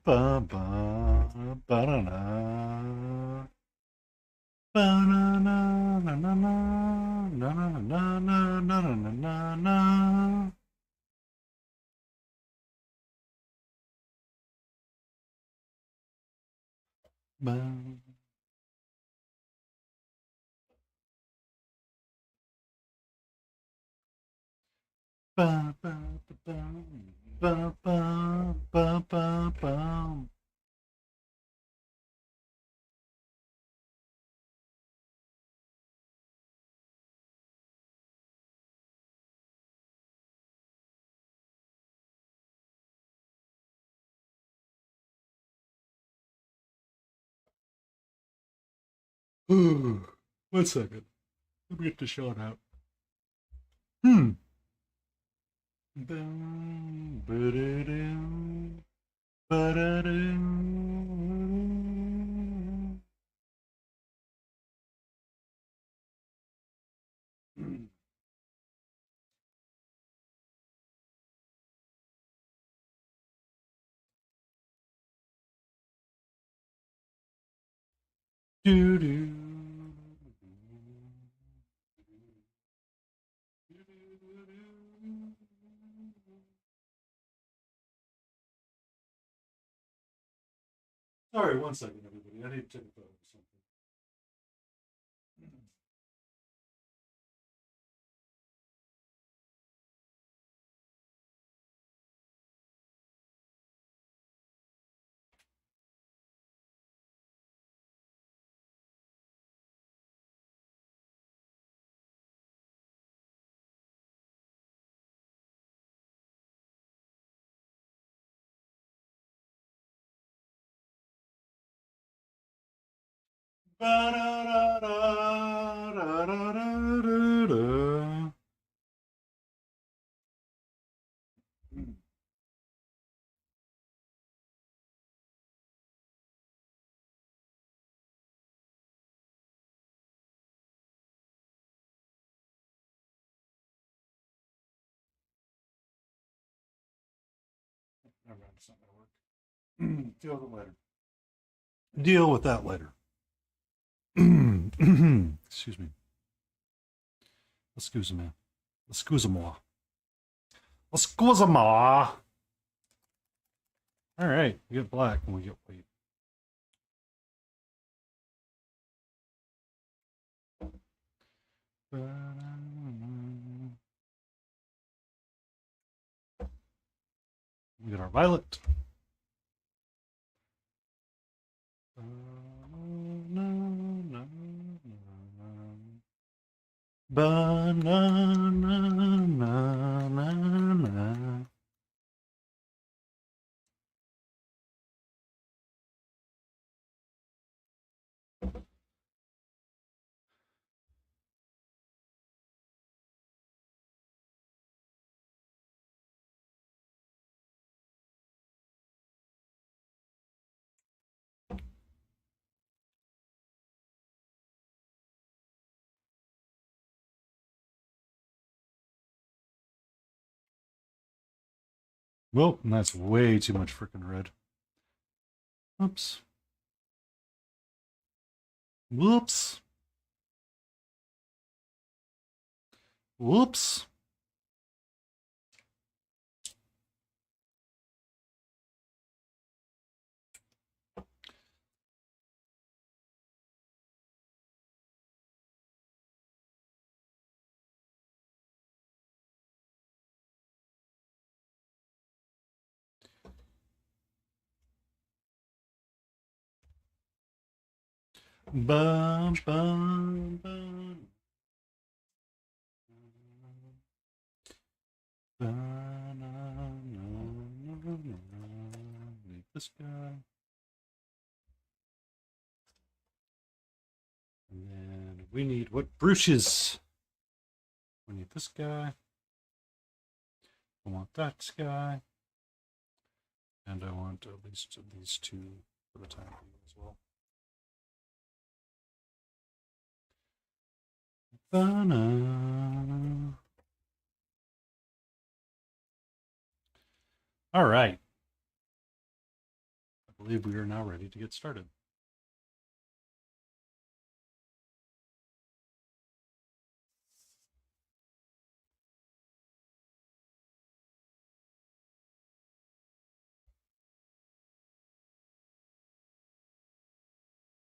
ba ba ba na na ba na na na na na na na na na na na na na. Ba ba ba ba ba ba ba ba ba. One second. Let me get the shot out. Hmm. Bum, ba-da-dum, ba-da-dum. Do-do. Sorry, one second, everybody. I need to take a photo of something. Ba-da-da-da-da-da-da. Never mind, it's not gonna work. Deal with it later. Deal with that later. Excuse me. Excuse me. Excuse moi. Excuse moi. All right, we get black and we get white. We get our violet. Banana. Well, that's way too much freaking red. Oops. Whoops. Whoops. Bum, bum, bum. Need this guy. And then we need what brooches? We need this guy. I want that guy. And I want at least these two for the time being as well. Banana. All right. believe we are now ready to get started.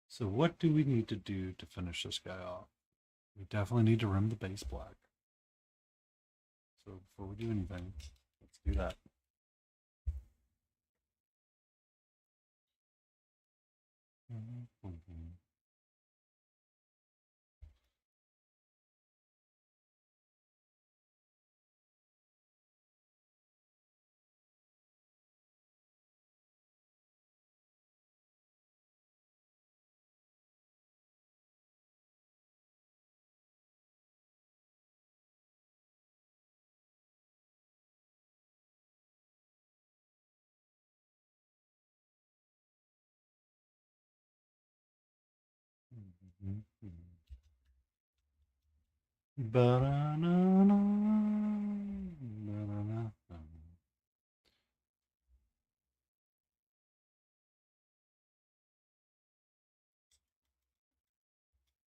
So what do we need to do to finish this guy off? We definitely need to rim the base black. So before we do anything, let's do that. I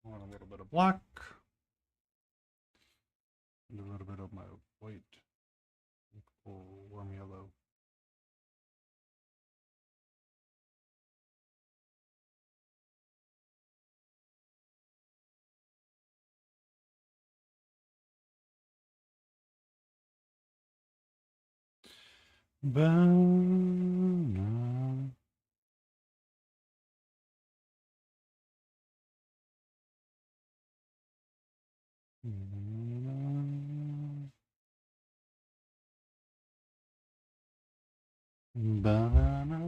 want a little bit of black and a little bit of my white or warm yellow. Banana. Banana.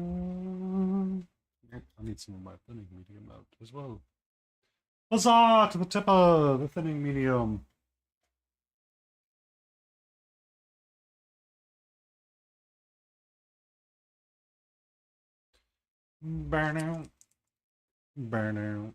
I need some of my thinning medium out as well. Huzzah to the tip of the thinning medium. Burn out. Burn out.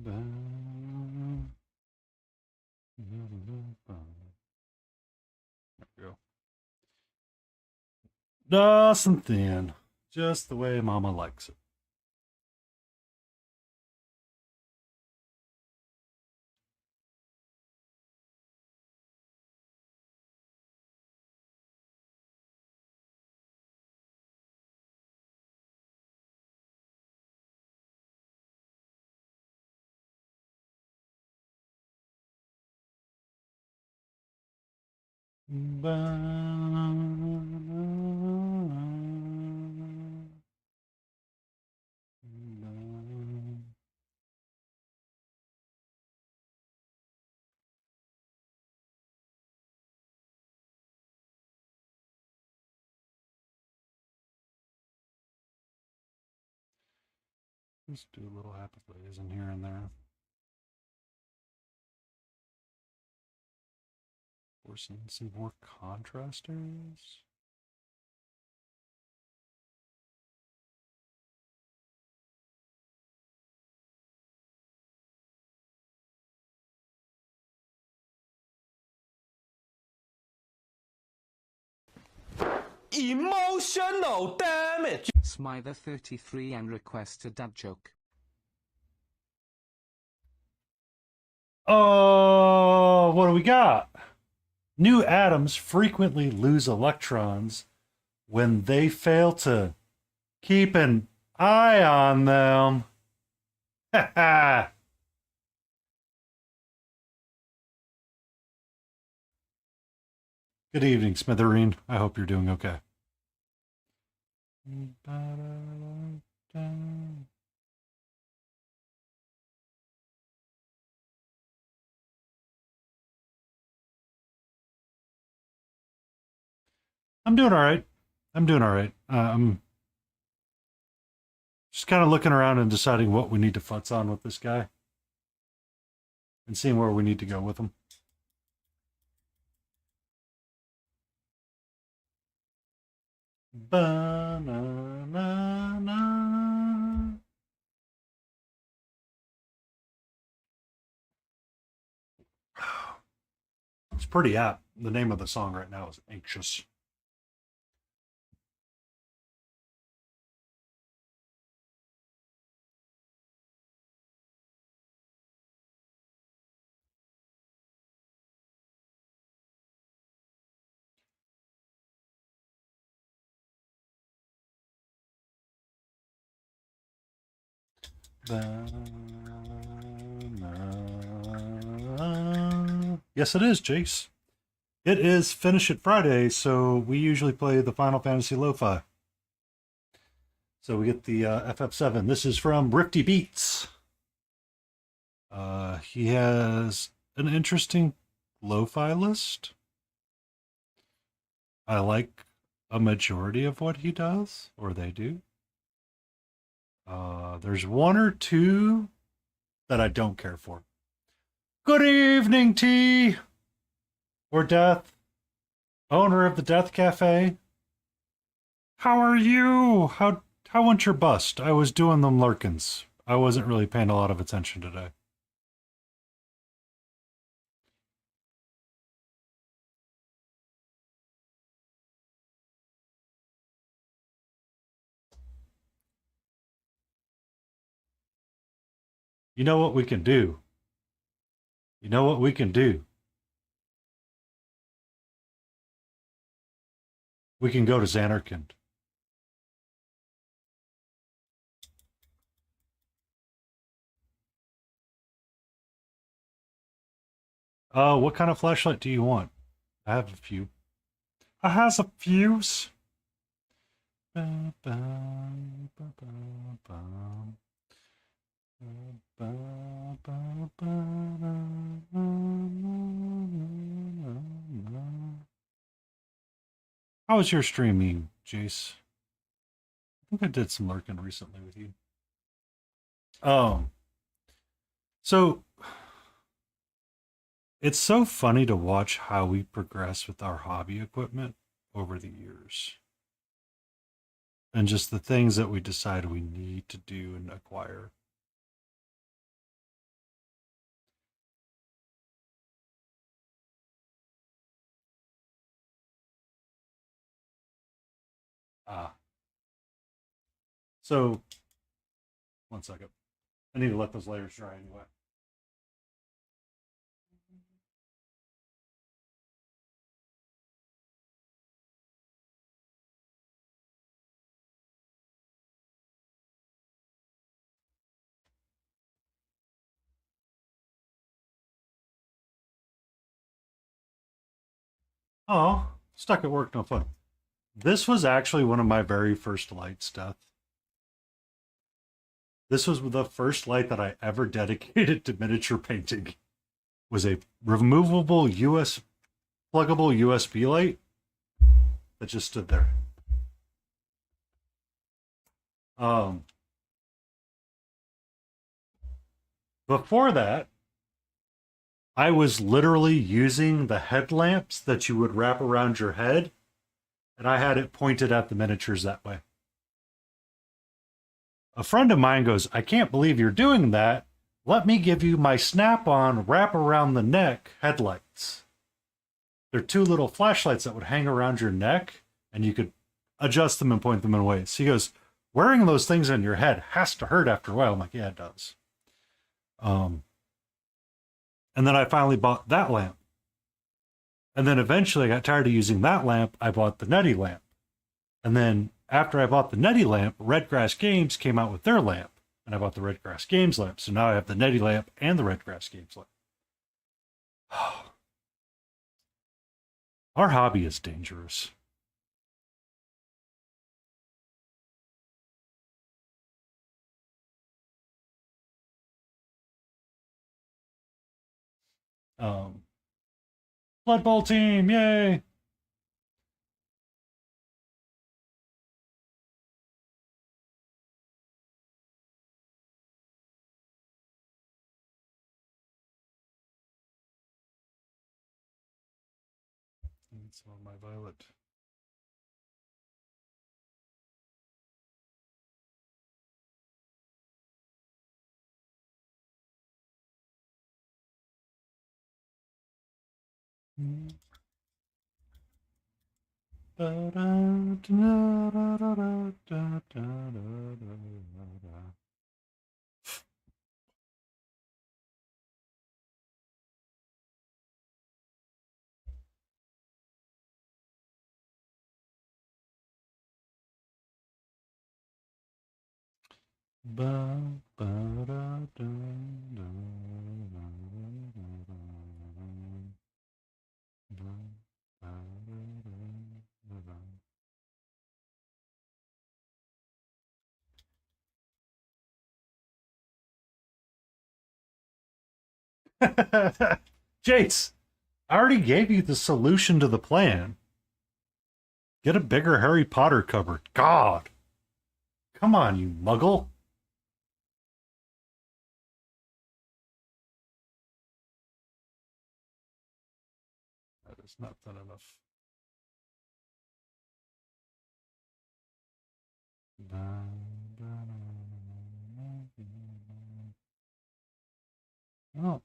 There we go. Nice and thin. Just the way Mama likes it. Let's do a little happy glaze in here and there. Forcing some more contrasters. Emotional damage. Smither33 and request a dad joke. Oh, what do we got? New atoms frequently lose electrons when they fail to keep an eye on them. Ha ha. Good evening, Smithereen. I hope you're doing okay. I'm doing all right. I'm doing all right. I'm just kind of looking around and deciding what we need to futz on with this guy and seeing where we need to go with him. Ba-na-na-na. It's pretty apt. The name of the song right now is Anxious. Yes, it is, Jace. It is Finish It Friday, so we usually play the Final Fantasy Lo-Fi. So we get the FF7. This is from Rifty Beats. He has an interesting lo-fi list. I like a majority of what he does, or they do. There's one or two that I don't care for. Good evening, T, or Death, owner of the Death Cafe. How are you? How went your bust? I was doing them Lurkins. I wasn't really paying a lot of attention today. You know what we can do? You know what we can do? We can go to Xanarkand. What kind of flashlight do you want? I have a few. I has a fuse. Ba, ba, ba, ba, ba. Ba, ba, ba, na, na, na, na. How was your streaming, Jace? I think I did some lurking recently with you. Um, so it's so funny to watch how we progress with our hobby equipment over the years. And just the things that we decide we need to do and acquire. Ah. So, one second. I need to let those layers dry anyway. Oh, stuck at work, no fun. This was actually one of my very first lights, Death. This was the first light that I ever dedicated to miniature painting. Was a removable pluggable USB light that just stood there. Um, Before that, I was literally using the headlamps that you would wrap around your head, and I had it pointed at the miniatures that way. A friend of mine goes, I can't believe you're doing that. Let me give you my snap-on wrap around the neck headlights. They're two little flashlights that would hang around your neck, and you could adjust them and point them in ways. He goes, wearing those things on your head has to hurt after a while. I'm like, yeah, it does. And then I finally bought that lamp. And then eventually I got tired of using that lamp. I bought the Nutty lamp. And then after I bought the Nutty lamp, Redgrass Games came out with their lamp. And I bought the Redgrass Games lamp. So now I have the Nutty lamp and the Redgrass Games lamp. Our hobby is dangerous. Blood Bowl team, yay! Need some of my violet. Jace, I already gave you the solution to the plan. Get a bigger Harry Potter cupboard. God. Come on, you muggle. That is not done enough. Oh,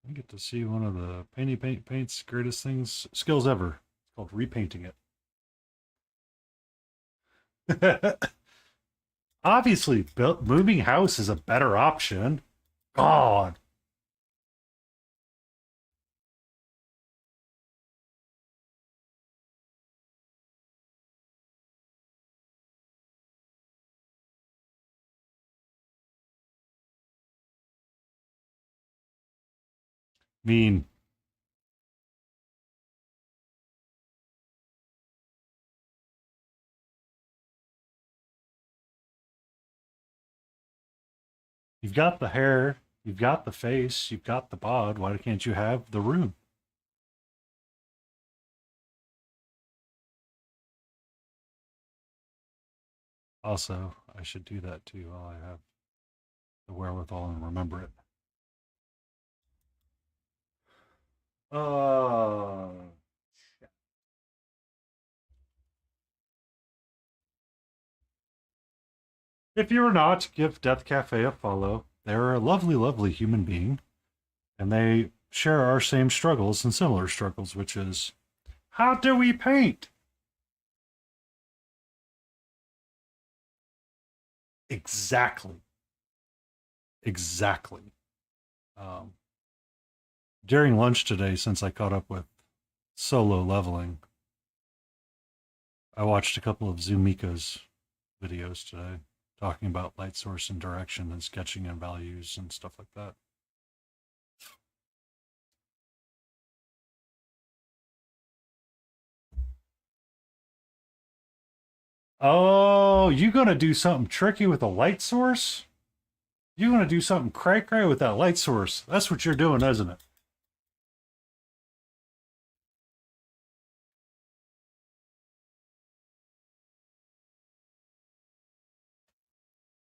I get to see one of the paint's greatest things skills ever. It's called repainting it. Obviously, moving house is a better option. God. Mean. You've got the hair, you've got the face, you've got the bod. Why can't you have the room? Also, I should do that too while I have the wherewithal and remember it. Uh, if you're not, give Death Cafe a follow. They're a lovely, lovely human being, and they share our same struggles and similar struggles, which is how do we paint? Exactly. Exactly. Um, During lunch today, since I caught up with solo leveling, I watched a couple of Zumika's videos today talking about light source and direction and sketching and values and stuff like that. Oh, you gonna do something tricky with a light source? You gonna do something cray cray with that light source? That's what you're doing, isn't it?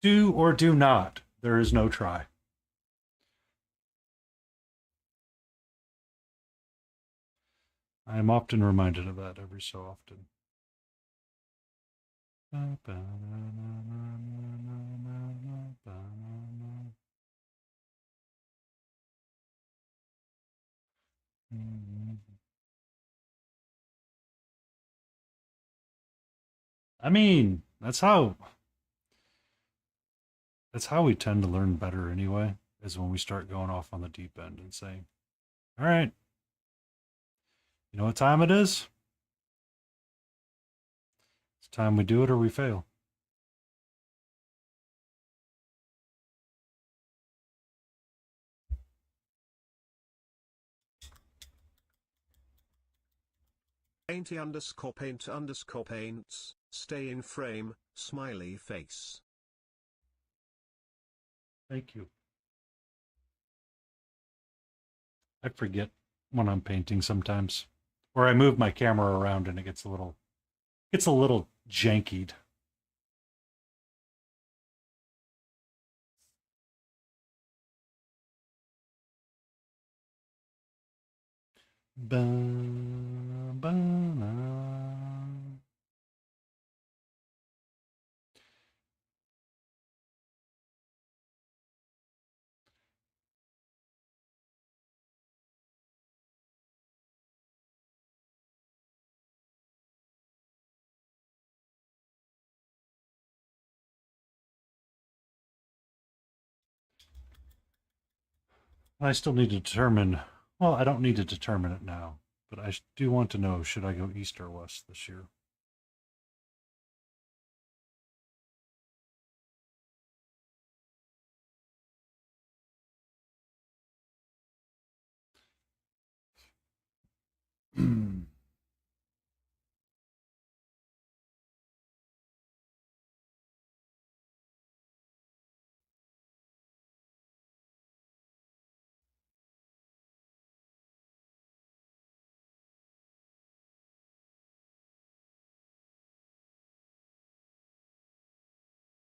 Do or do not. There is no try. I am often reminded of that every so often. I mean, that's how we tend to learn better anyway, is when we start going off on the deep end and saying, all right, you know what time it is? It's time we do it or we fail. Painty_paints, stay in frame, smiley face. Thank you. I forget when I'm painting sometimes. Or I move my camera around and it gets a little jankied. Ba, ba, na. I still need to determine, well, I don't need to determine it now, but I do want to know, should I go east or west this year?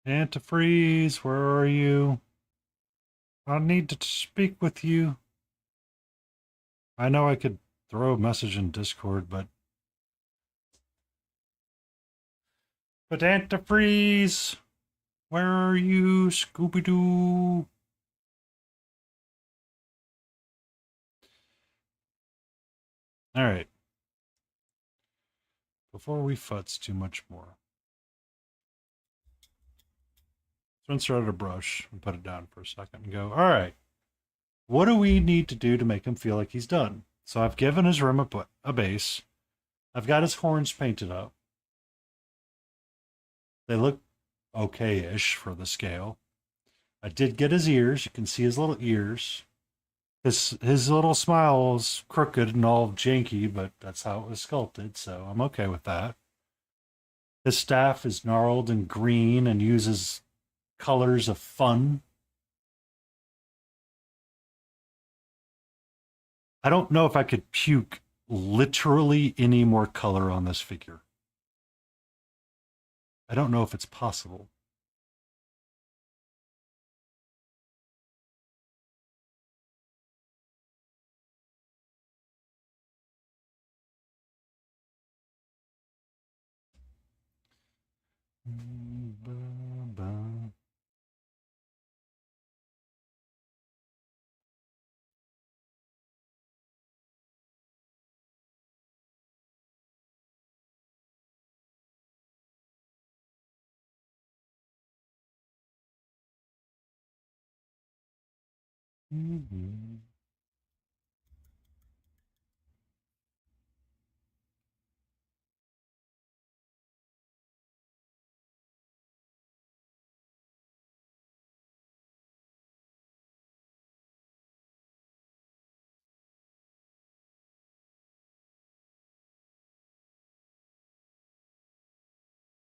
Antifreeze, where are you? I need to speak with you. I know I could throw a message in Discord, but antifreeze, where are you, Scooby Doo? All right. Before we futz too much more, let's rinse her out of a brush and put it down for a second and go, all right, what do we need to do to make him feel like he's done? So I've given his rim a base. I've got his horns painted up. They look okay-ish for the scale. I did get his ears. You can see his little ears. His little smile is crooked and all janky, but that's how it was sculpted, so I'm okay with that. His staff is gnarled and green and uses colors of fun. I don't know if I could puke literally any more color on this figure. I don't know if it's possible.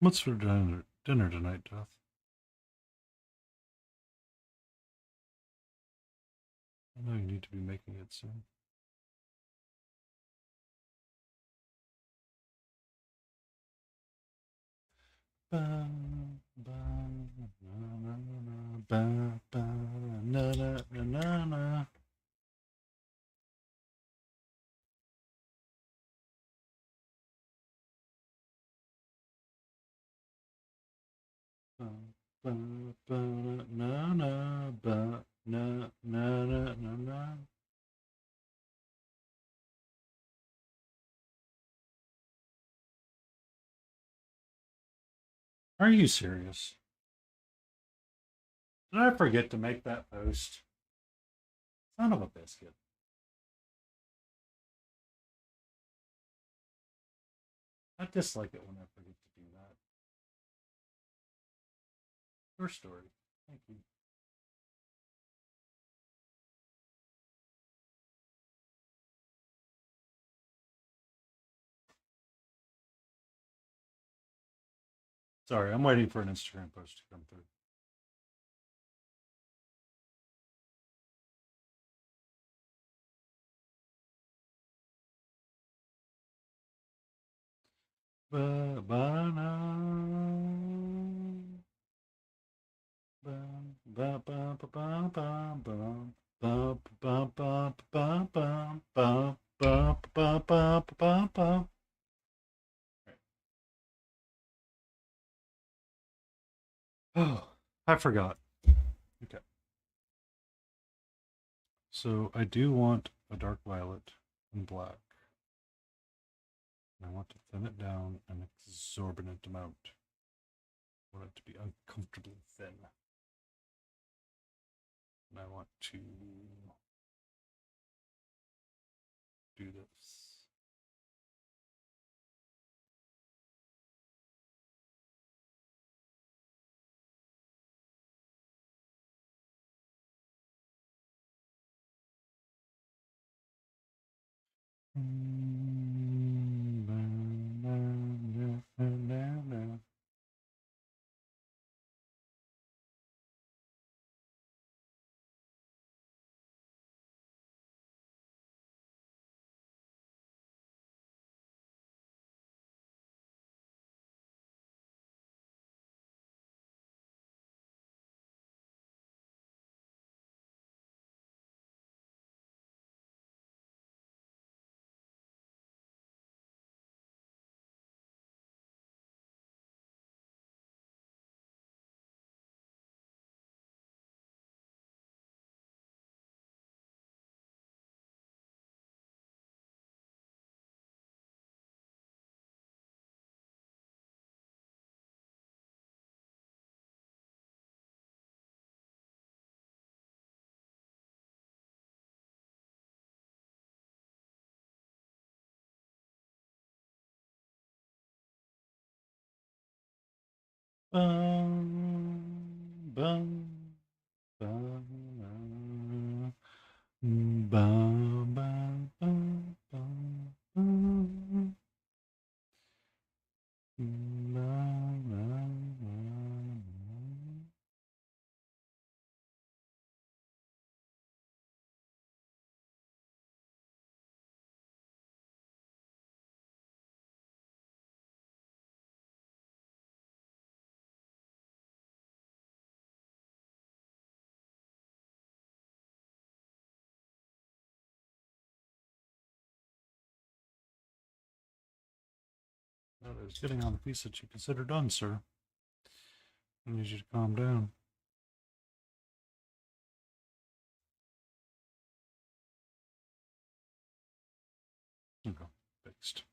What's for dinner tonight, Death? I know you need to be making it soon. Are you serious? Did I forget to make that post? Son of a biscuit. I dislike it when I forget to do that. Your story. Thank you. Sorry, I'm waiting for an Instagram post to come through. Oh, I forgot. Okay. So I do want a dark violet and black. And I want to thin it down an exorbitant amount. I want it to be uncomfortably thin. And I want to do this. Bum, bum, bum, bum, bum, bum, bum, bum. That is getting on the piece that you consider done, sir. I need you to calm down. Okay, fixed.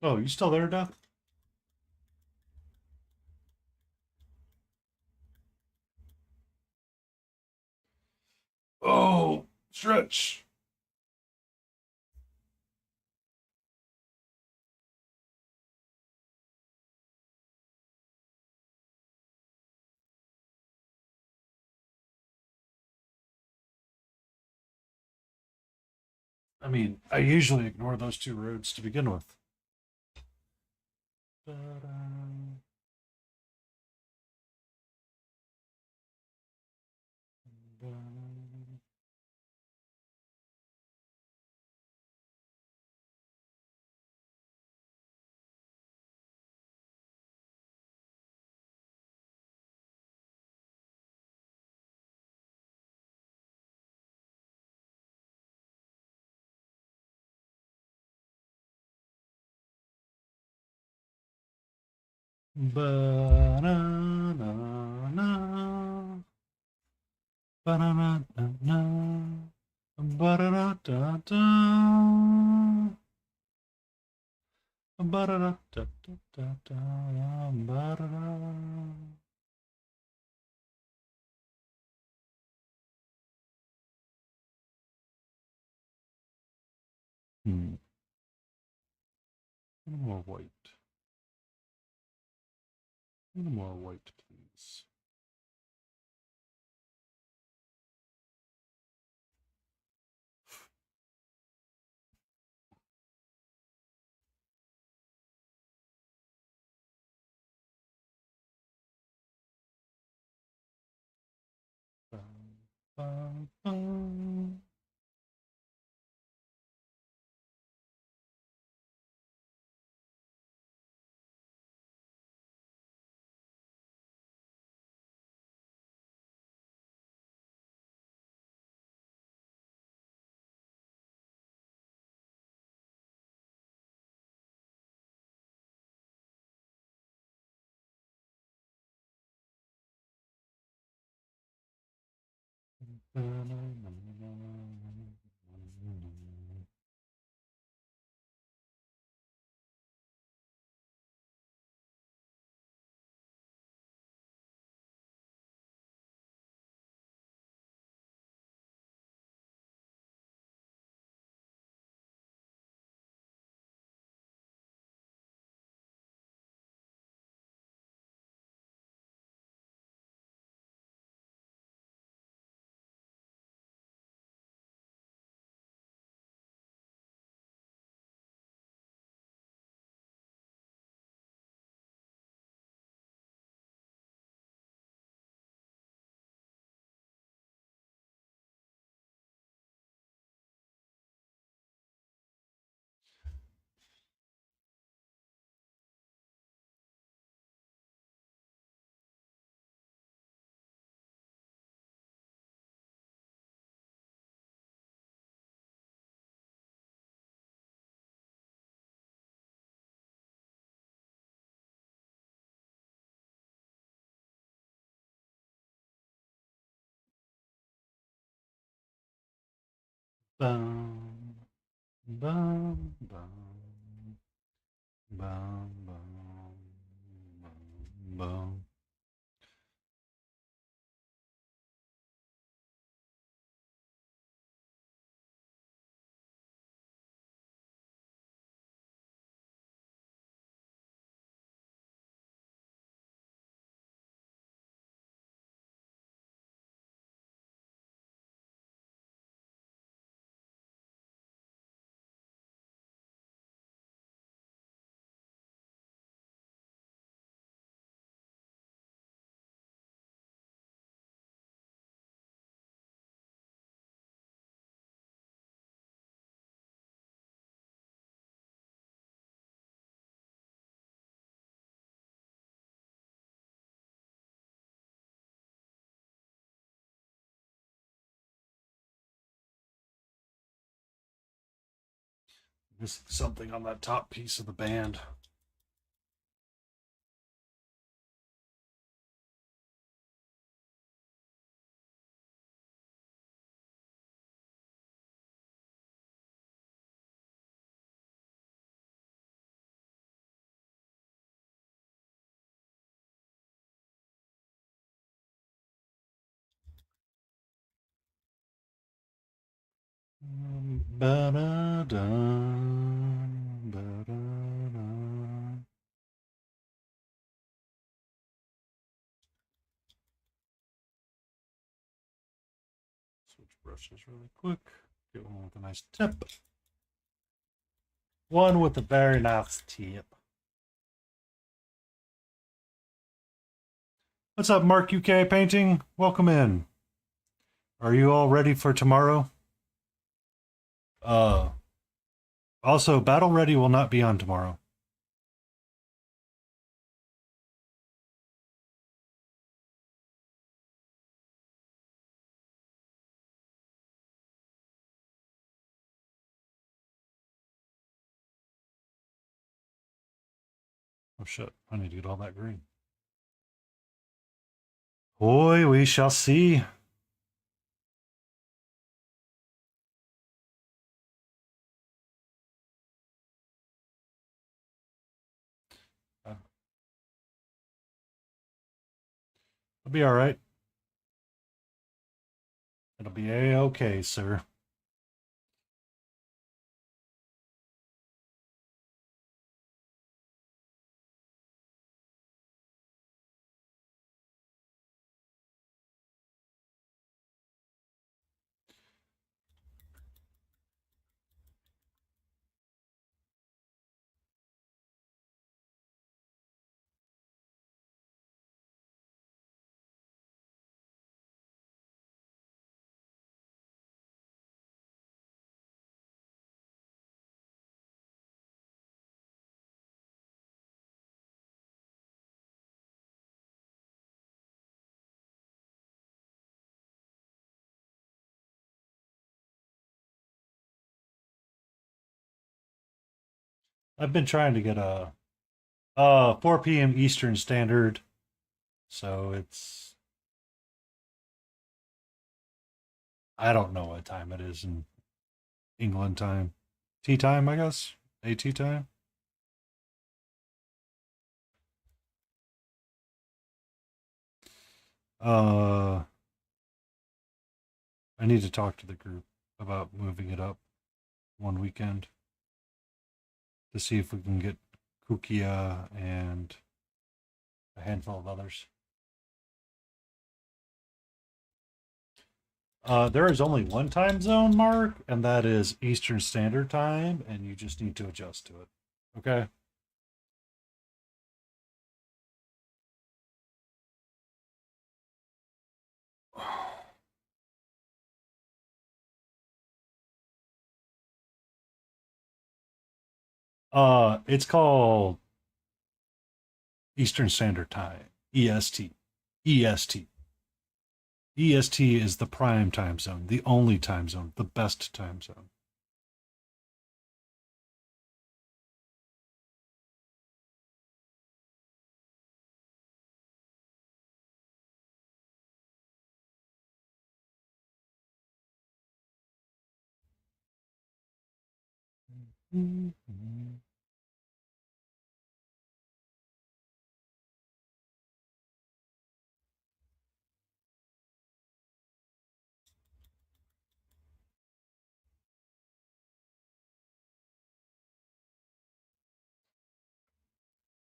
Oh, you still there, Doc? Oh, stretch. I mean, I usually ignore those two roads to begin with. Ba-na-na-na. Ba-na-na-na-na. Ba-da-da-da-da. Ba-da-da-da-da-da. Ba-da-da. Hmm. A little more white. A little more white, please. Ba-ba-ba. Bum, bum, bum, bum, bum, bum, bum. Missing something on that top piece of the band. Ba-da-da, ba-da-da. Switch brushes really quick. Get one with a nice tip. One with a very nice tip. What's up, Mark UK Painting? Welcome in. Are you all ready for tomorrow? Also, Battle Ready will not be on tomorrow. Oh shit, I need to get all that green. Boy, we shall see. It'll be all right. It'll be a-okay, sir. I've been trying to get a 4 p.m. Eastern Standard, so it's I don't know what time it is in England time. Tea time, I guess. AT time. I need to talk to the group about moving it up one weekend to see if we can get Kukia and a handful of others. There is only one time zone, Mark, and that is Eastern Standard Time, and you just need to adjust to it. Okay? It's called Eastern Standard Time, EST. EST. EST is the prime time zone, the only time zone, the best time zone. Mm-hmm.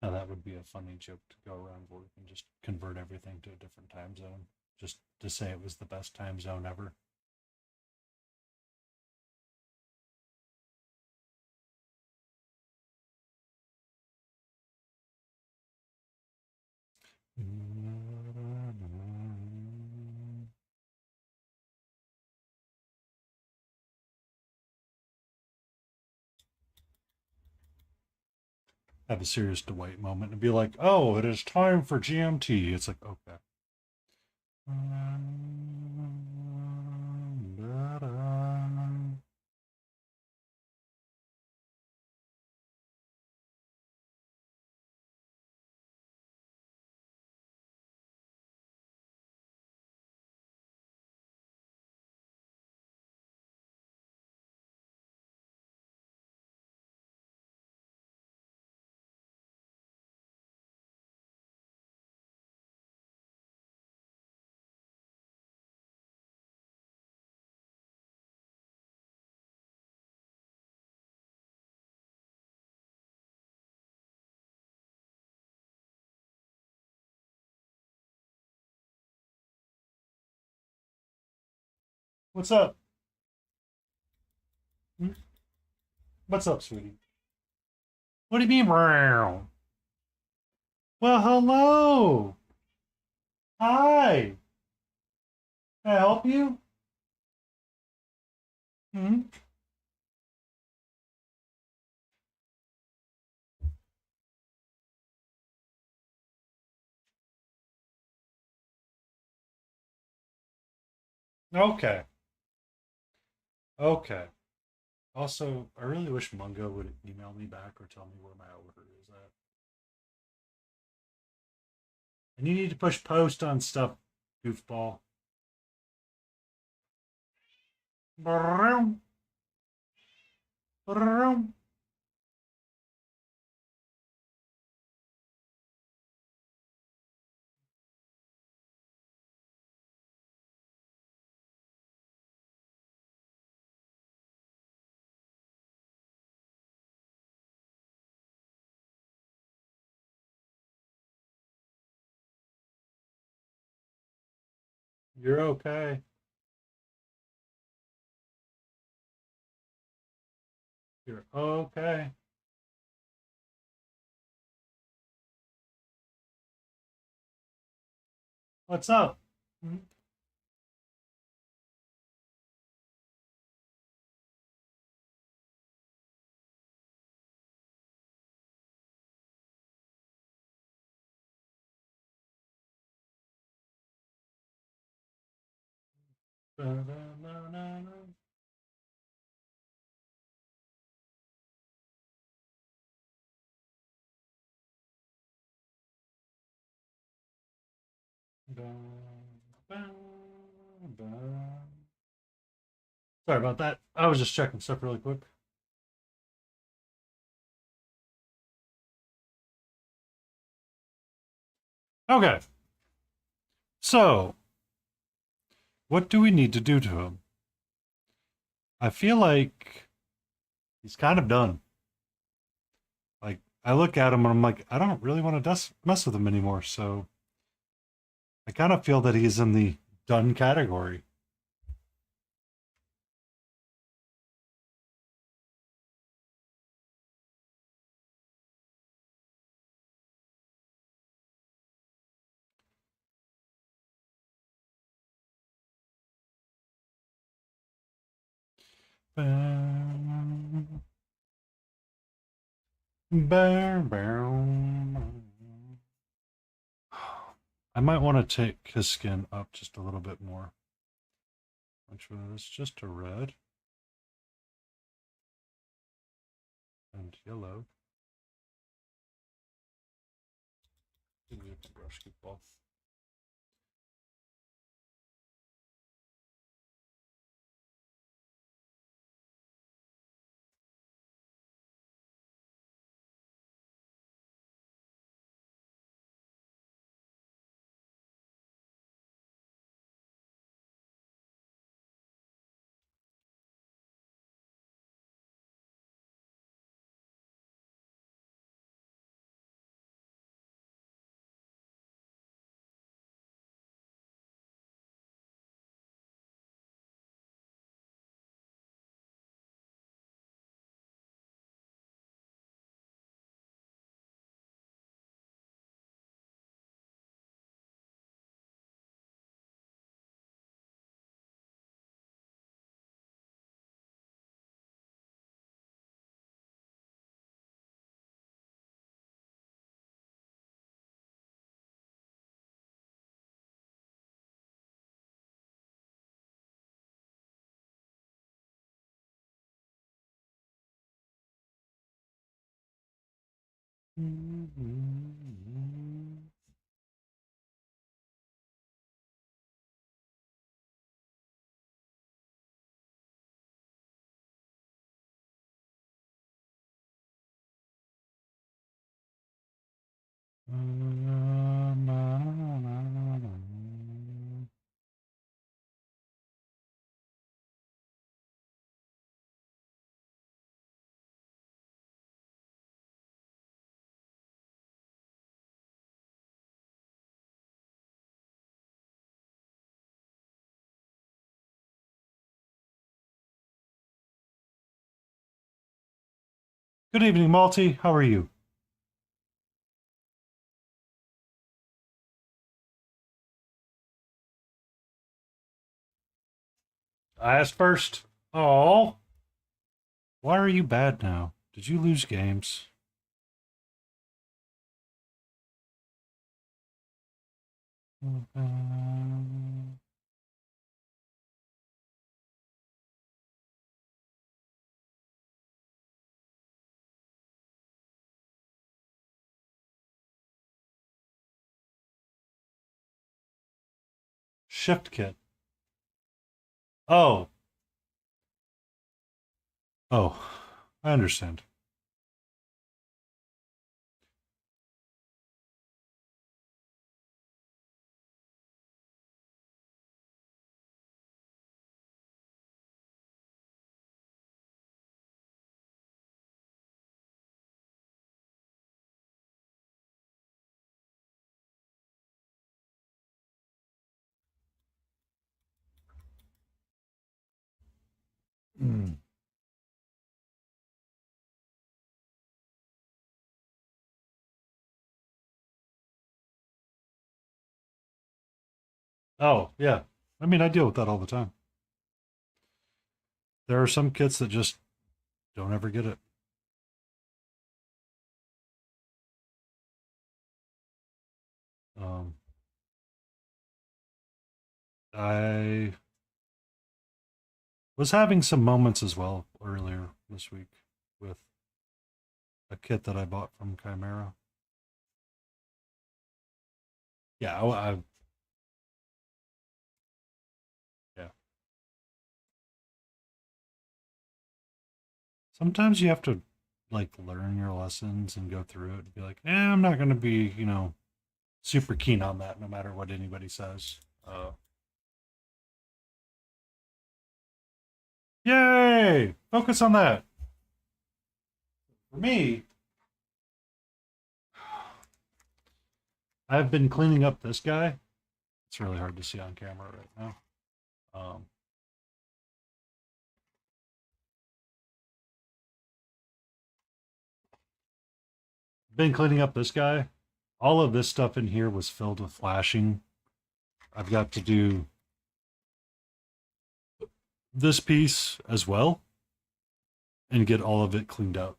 Now that would be a funny joke to go around work and just convert everything to a different time zone, just to say it was the best time zone ever. Have a serious Dwight moment and be like, "Oh, it is time for GMT." It's like, okay. What's up? Hmm? What's up, sweetie? What do you mean, meow? Well, hello. Hi. Can I help you? Hmm? Okay. Okay. Also, I really wish Mungo would email me back or tell me where my order is at. And you need to push post on stuff, goofball. Broom, broom. You're okay. You're okay. What's up? Hmm? Ba-da-na-na-na. Ba-ba-ba. Sorry about that. I was just checking stuff really quick. Okay. So, what do we need to do to him? I feel like he's kind of done. Like, I look at him and I'm like, I don't really want to mess with him anymore. So, I kind of feel that he's in the done category. I might want to take his skin up just a little bit more, which was just a red and yellow. Give me a brush, goofball. Good evening, Malty. How are you? I asked first. Oh, why are you bad now? Did you lose games? Shift kit. Oh, oh, I understand. Mm. Oh, yeah. I mean, I deal with that all the time. There are some kits that just don't ever get it. Um, I was having some moments as well earlier this week with a kit that I bought from Chimera. Yeah, yeah. Sometimes you have to like learn your lessons and go through it and be like, I'm not going to be, super keen on that no matter what anybody says. Yay! Focus on that. For me, I've been cleaning up this guy. It's really hard to see on camera right now. Been cleaning up this guy. All of this stuff in here was filled with flashing. I've got to do this piece as well and get all of it cleaned up.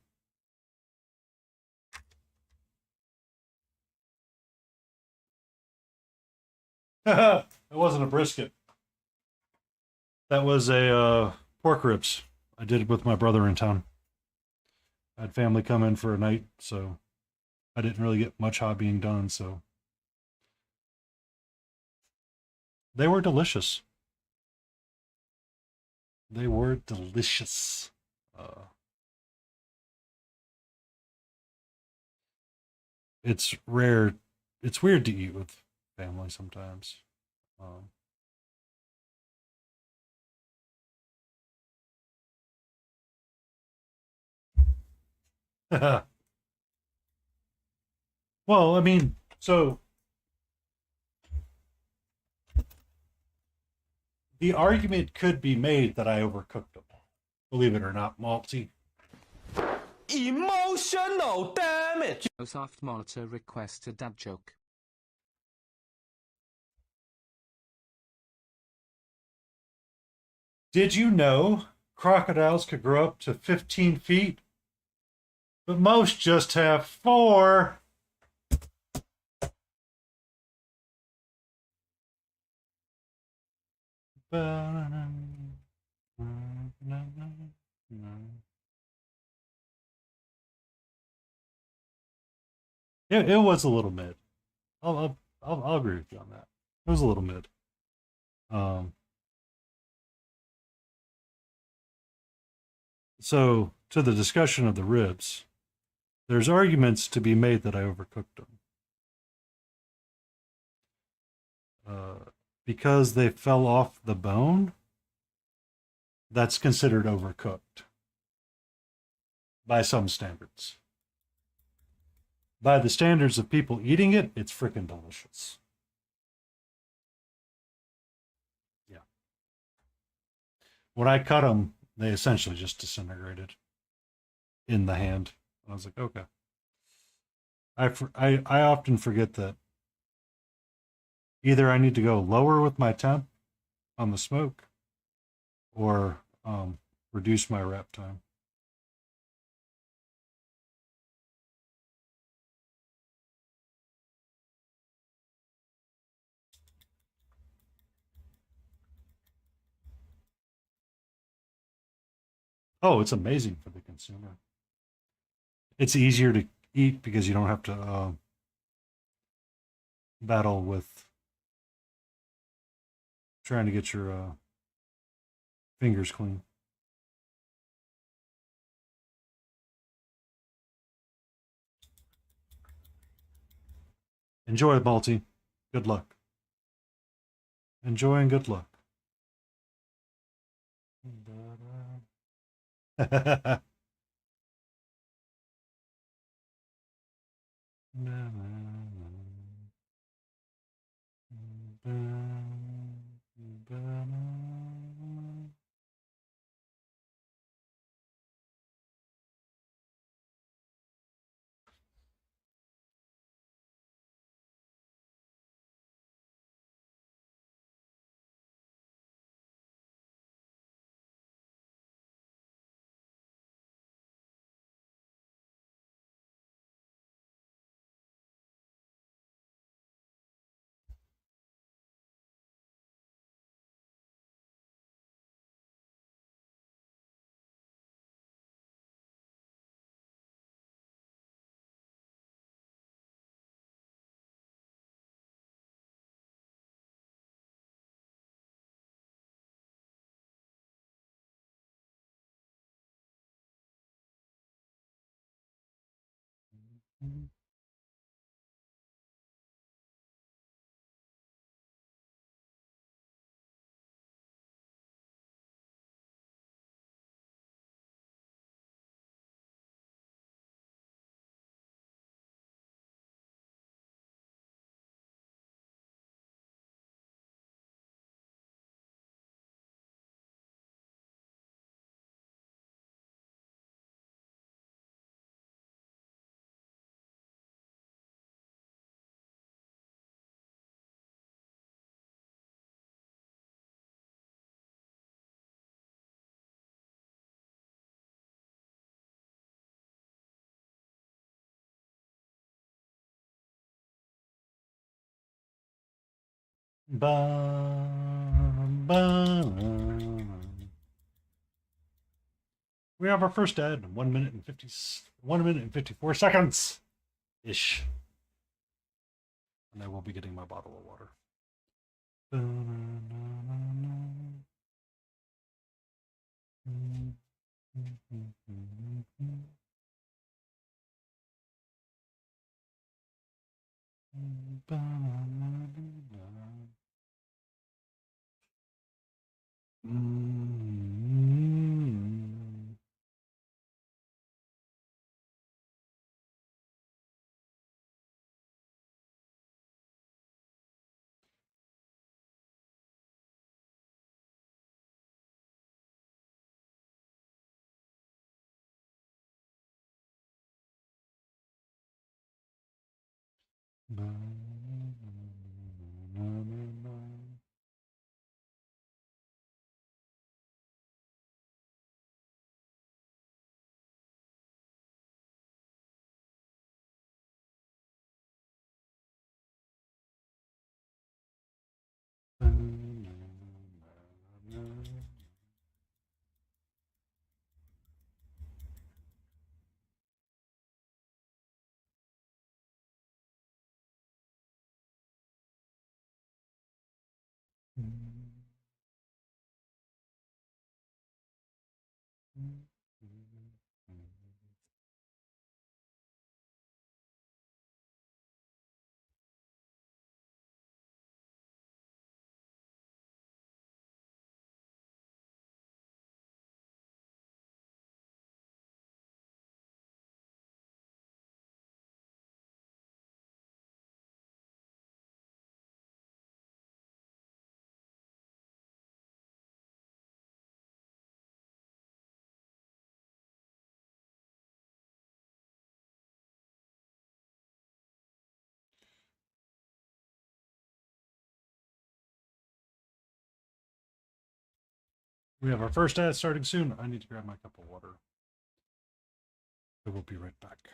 It wasn't a brisket. That was a pork ribs. I did it with my brother in town. I had family come in for a night, so I didn't really get much hobbying done. So they were delicious. They were delicious. It's rare. It's weird to eat with family sometimes. Um, well, I mean, so the argument could be made that I overcooked them. Believe it or not, Malty. Emotional damage. No soft monitor requests a dad joke. Did you know crocodiles could grow up to 15 feet? But most just have 4. It was a little mid. I'll agree with you on that. It was a little mid. Um, so to the discussion of the ribs, there's arguments to be made that I overcooked them. Because they fell off the bone, that's considered overcooked by some standards. By the standards of people eating it, it's freaking delicious. Yeah. When I cut them, they essentially just disintegrated in the hand. I was like, okay. I often forget that either I need to go lower with my temp on the smoke or reduce my wrap time. Oh, it's amazing for the consumer. It's easier to eat because you don't have to battle with trying to get your fingers clean. Enjoy, Balti. Good luck. Enjoy and good luck. Ba, ba. We have our first ad. 1 minute and 54 seconds ish. And I will be getting my bottle of water. We have our first ad starting soon. I need to grab my cup of water. I will be right back.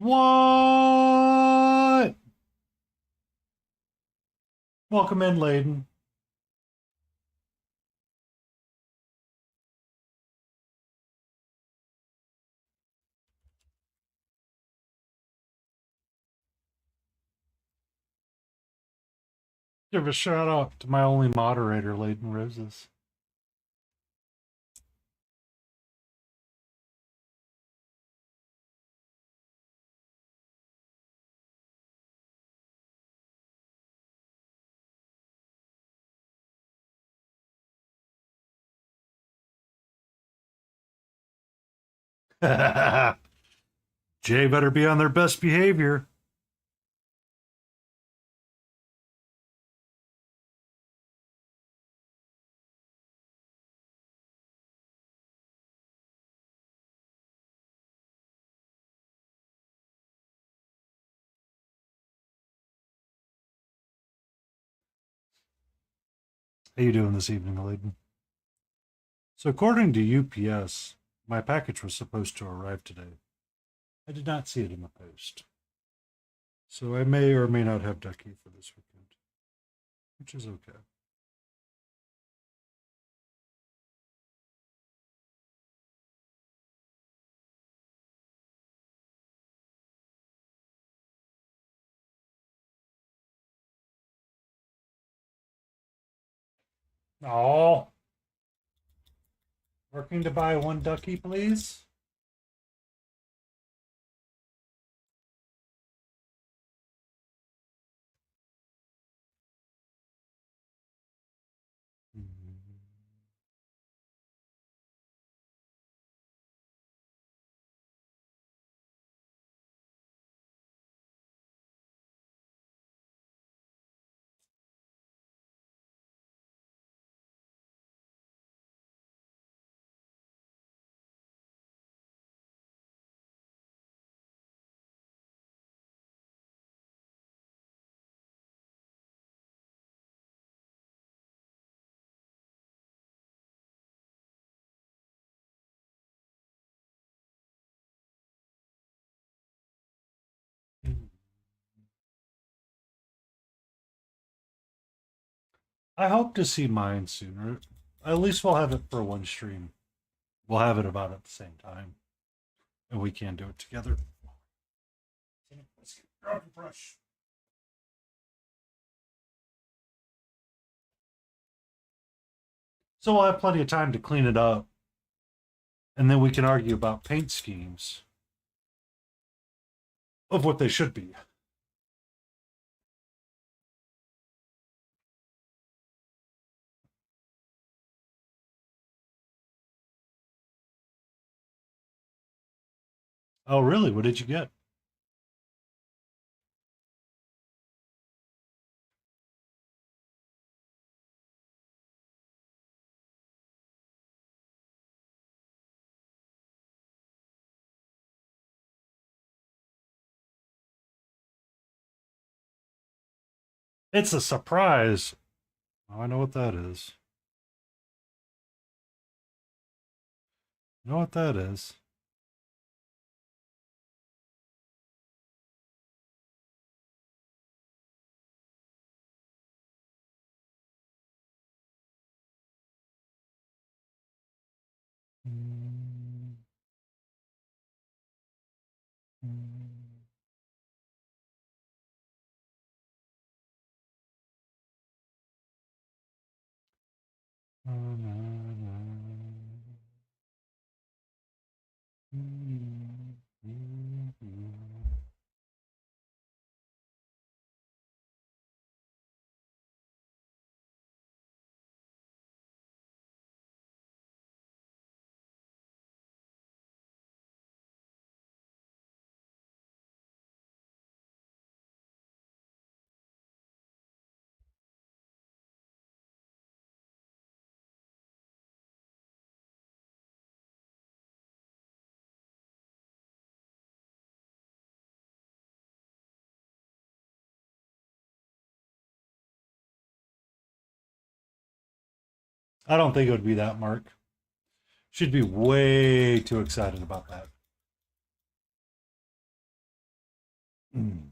What? Welcome in, Layden. Give a shout out to my only moderator, Layden Roses. Jay better be on their best behavior. How you doing this evening, Layden? So according to UPS, my package was supposed to arrive today. I did not see it in the post. So I may or may not have Ducky for this weekend, which is okay. Oh, working to buy one ducky, please. I hope to see mine sooner. At least we'll have it for one stream. We'll have it about at the same time, and we can do it together. Let's grab a brush. So we'll have plenty of time to clean it up, and then we can argue about paint schemes of what they should be. Oh, really? What did you get? It's a surprise. Oh, I know what that is. You know what that is? I don't think it would be that, Mark. She'd be way too excited about that. Mm.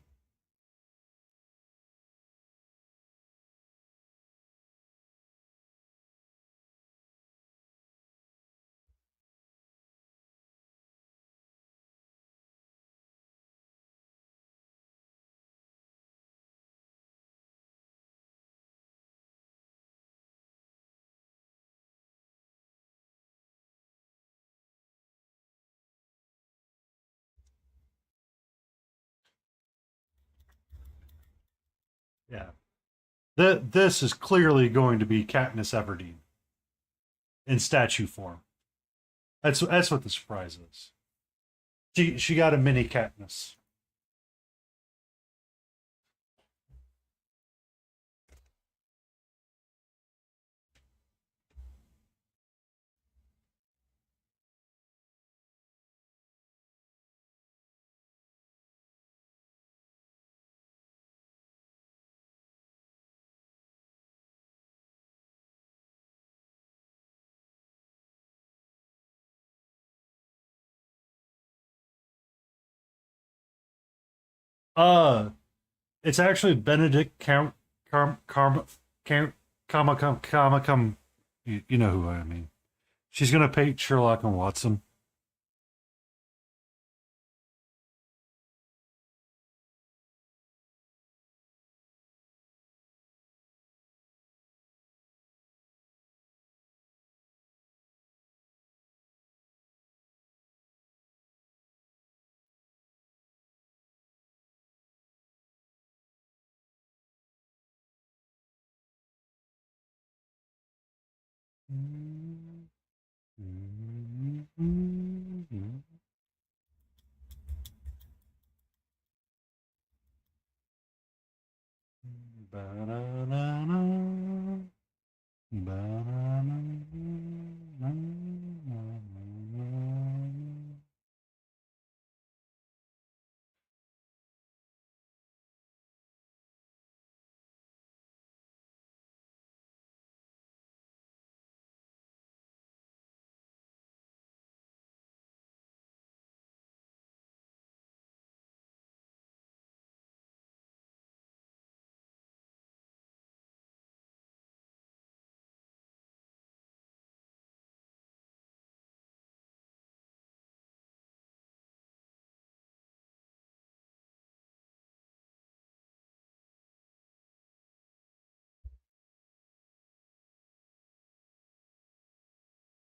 Yeah. This is clearly going to be Katniss Everdeen in statue form. That's what the surprise is. She got a mini Katniss. Uh, it's actually Benedict Count Comma. You know who I mean. She's gonna paint Sherlock and Watson.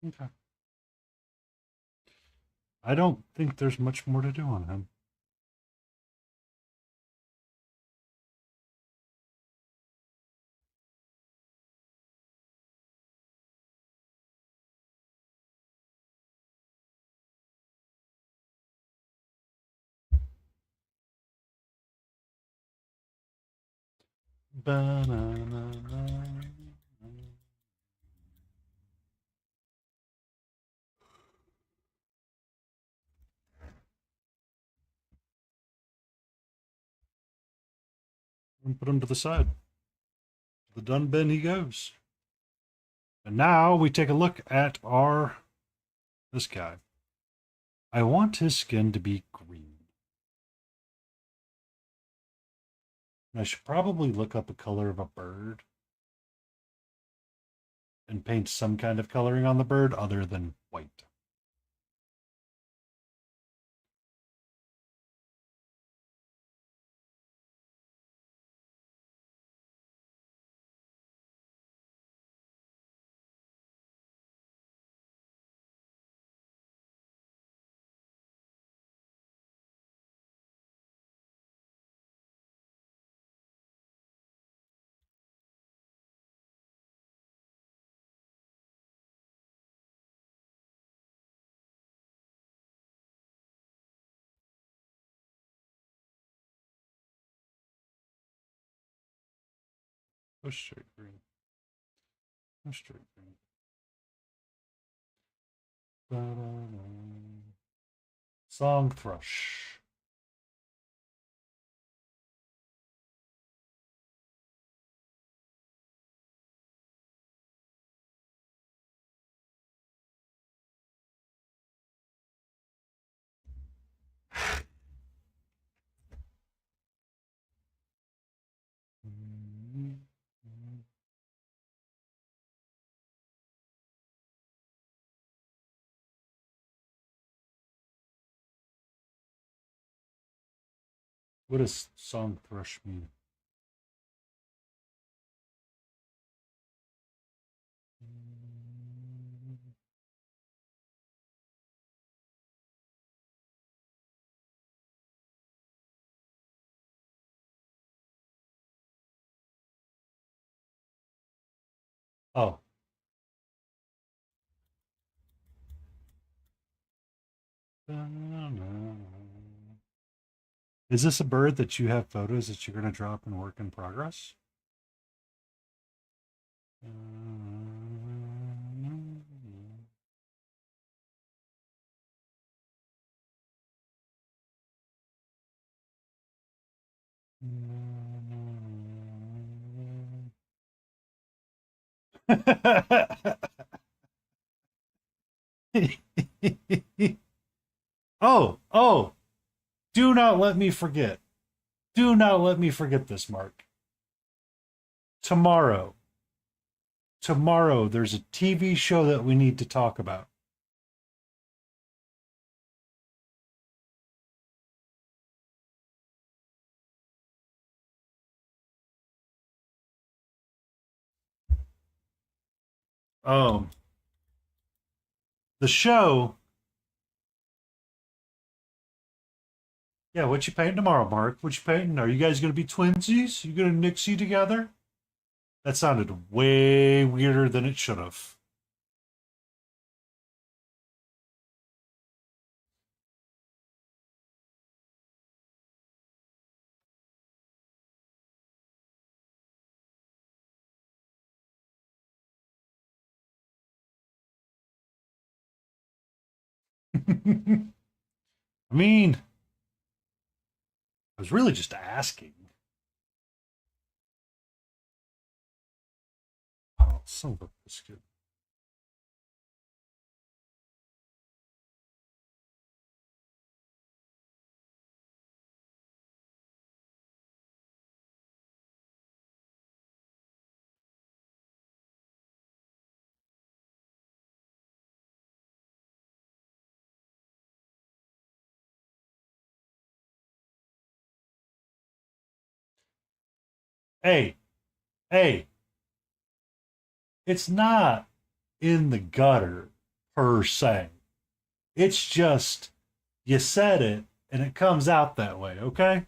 Okay. I don't think there's much more to do on him. And put him to the side. To the dun bin he goes. And now we take a look at this guy. I want his skin to be green. I should probably look up a color of a bird and paint some kind of coloring on the bird other than white. Oh, straight green. Oh, straight green. Ba-da-da. Song thrush. What does song thrush mean? Oh. Is this a bird that you have photos that you're going to drop in work in progress? Oh, do not let me forget. Do not let me forget this, Mark. Tomorrow, there's a TV show that we need to talk about. Um, the show. Yeah, what you painting tomorrow, Mark? What you painting? Are you guys gonna be twinsies? You gonna nixie together? That sounded way weirder than it should have. I mean, I was really just asking. Oh, son of a biscuit. Hey, hey, it's not in the gutter per se. It's just you said it and it comes out that way, okay?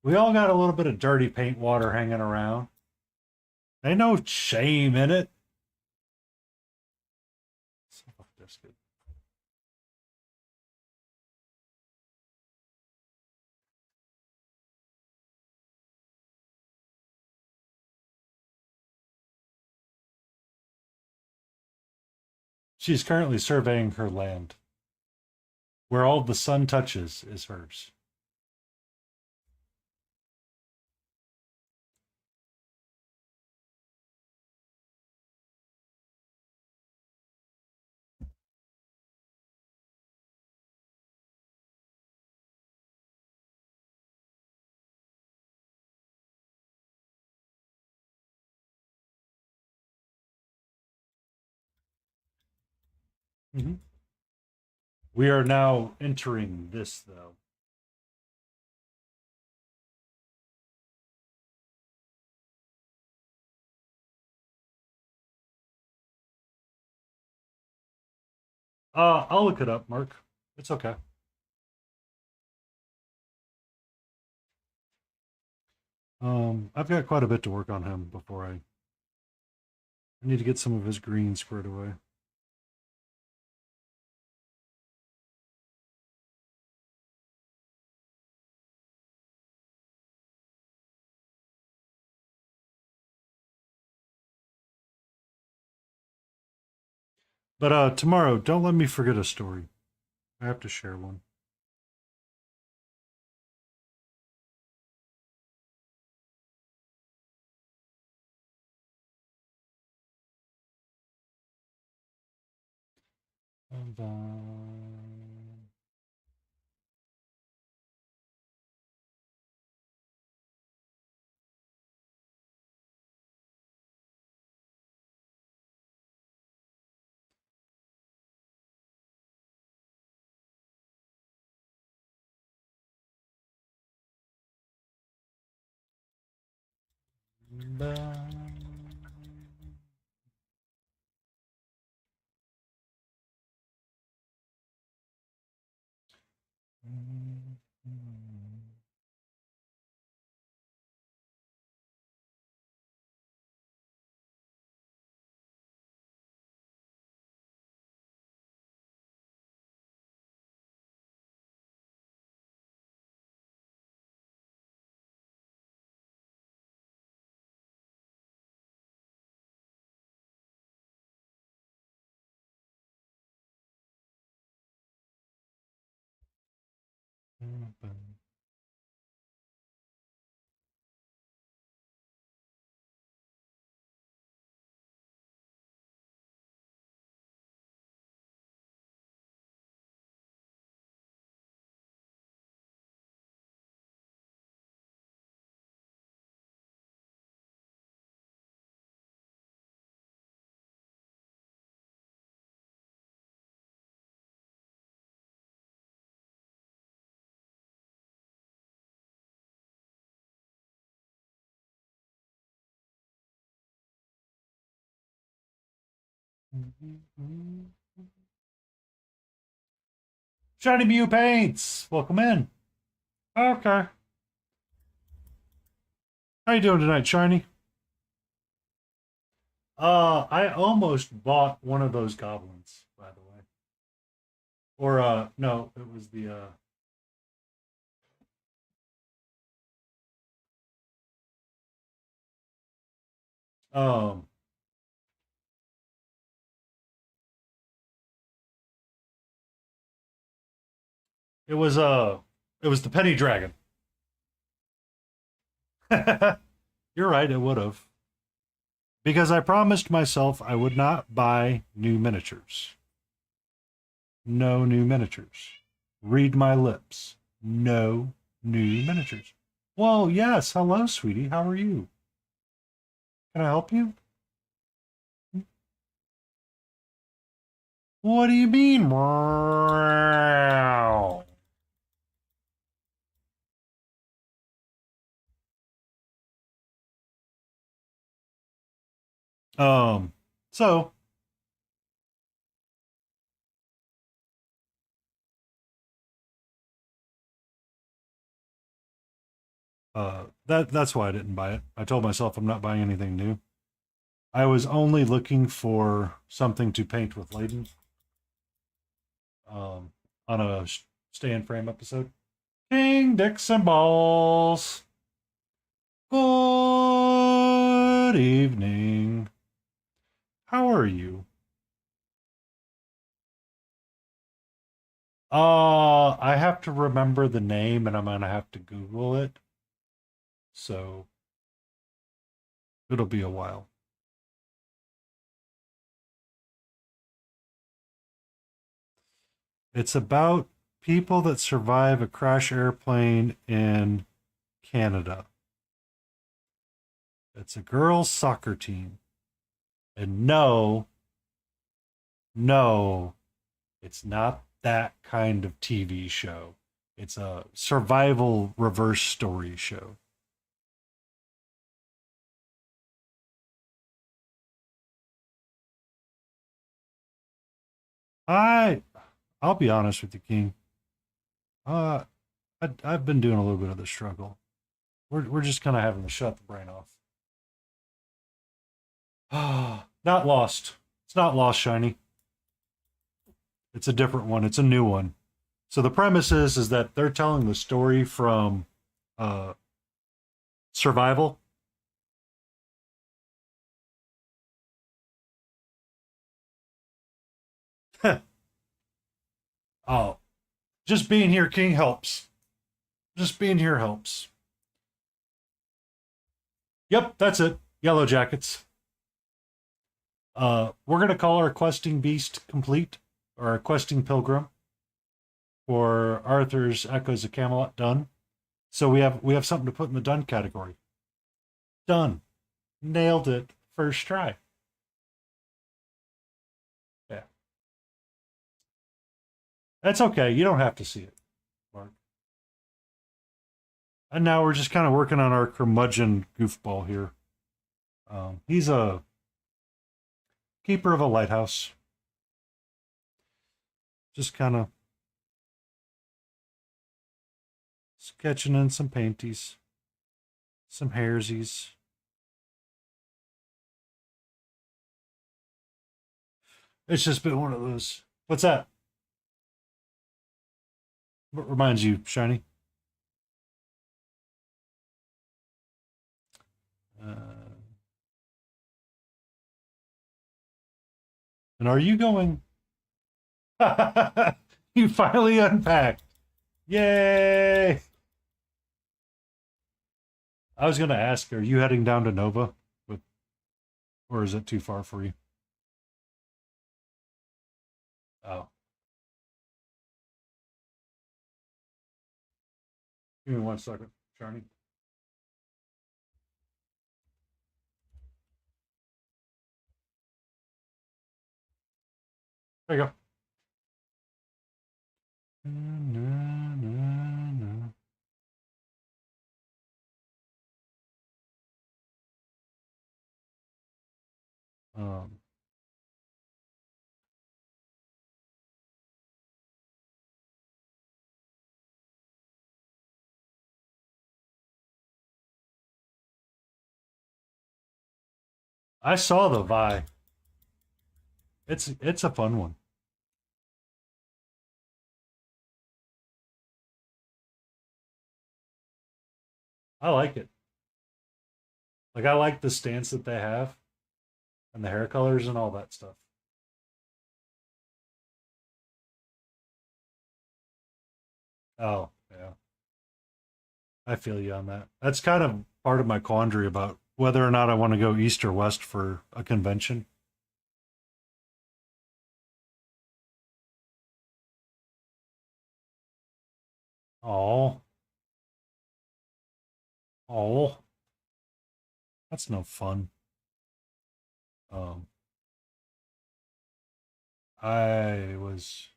We all got a little bit of dirty paint water hanging around. Ain't no shame in it. Son of a biscuit. She is currently surveying her land. Where all the sun touches is hers. Mhm. We are now entering this, though. I'll look it up, Mark. It's okay. I've got quite a bit to work on him before I need to get some of his green squared away. But tomorrow, don't let me forget a story. I have to share one. And, Shiny Mew Paints! Welcome in. Okay. How you doing tonight, Shiny? I almost bought one of those goblins, by the way. Or no, it was the um it was the penny dragon. You're right, it would have. Because I promised myself I would not buy new miniatures. No new miniatures. Read my lips. No new miniatures. Well, yes. Hello, sweetie. How are you? Can I help you? What do you mean? Meow. So that's why I didn't buy it. I told myself I'm not buying anything new. I was only looking for something to paint with Layden. On a stay in frame episode. King Dixon Balls. Good evening. How are you? I have to remember the name and I'm gonna have to Google it. So it'll be a while. It's about people that survive a crash airplane in Canada. It's a girls' soccer team. And no, it's not that kind of TV show. It's a survival reverse story show. I I'll be honest with you, King. Uh, I've been doing a little bit of the struggle. We're just kind of having to shut the brain off. Not lost. It's not lost, Shiny. It's a different one. It's a new one. So the premise is that they're telling the story from uh, survival. Oh, just being here, King, helps. Just being here helps. Yep, that's it. Yellow Jackets. We're gonna call our questing beast complete, or our questing pilgrim for Arthur's Echoes of Camelot done. So we have something to put in the done category. Done. Nailed it. First try. Yeah. That's okay. You don't have to see it, Mark. And now we're just kind of working on our curmudgeon goofball here. He's a keeper of a lighthouse. Just kind of sketching in some painties, some hairsies. It's just been one of those. What's that? What reminds you, Shiny? Uh, and are you going? You finally unpacked. Yay! I was going to ask, are you heading down to Nova with, or is it too far for you? Oh, give me 1 second, Shiny. There you go. Na, na, na. Um, I saw the Vi. It's a fun one. I like it. Like I like the stance that they have and the hair colors and all that stuff. Oh, yeah. I feel you on that. That's kind of part of my quandary about whether or not I want to go east or west for a convention. Oh, oh, that's no fun. Um, I was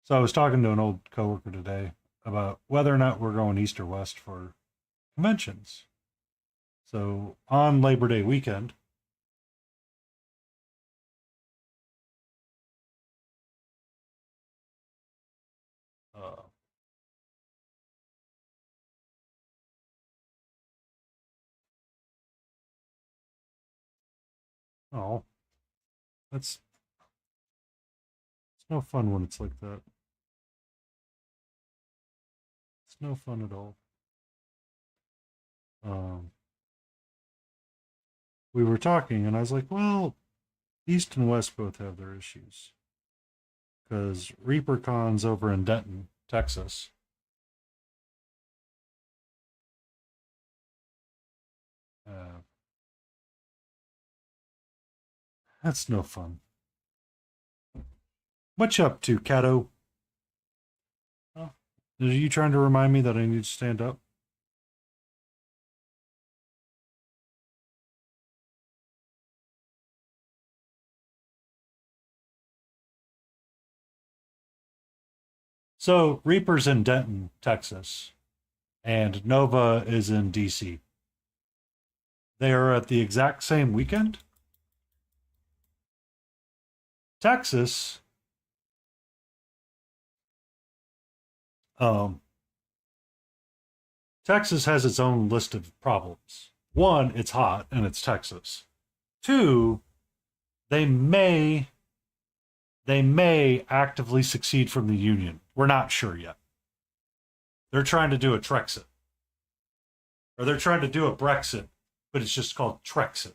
I was talking to an old coworker today about whether or not we're going east or west for conventions. So on Labor Day weekend, uh, oh, that's it's no fun when it's like that. It's no fun at all. Um, we were talking, and I was like, well, East and West both have their issues because ReaperCon's over in Denton, Texas. Uh, that's no fun. What you up to, Cato? Oh, are you trying to remind me that I need to stand up? So Reaper's in Denton, Texas, and Nova is in DC. They are at the exact same weekend. Texas, um, Texas has its own list of problems. One, it's hot and it's Texas. Two, they may they may actively succeed from the union. We're not sure yet. They're trying to do a Trexit, or they're trying to do a Brexit, but it's just called Trexit.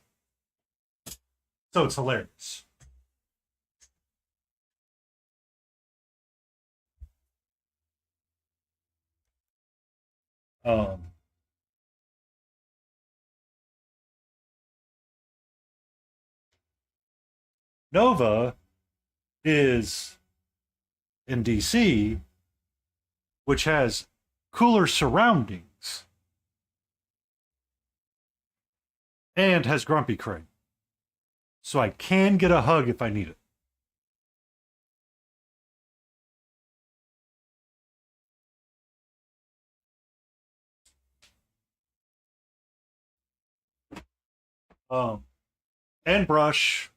So it's hilarious. Um, Nova is in DC, which has cooler surroundings and has Grumpy Crane. So I can get a hug if I need it. Um, and Brush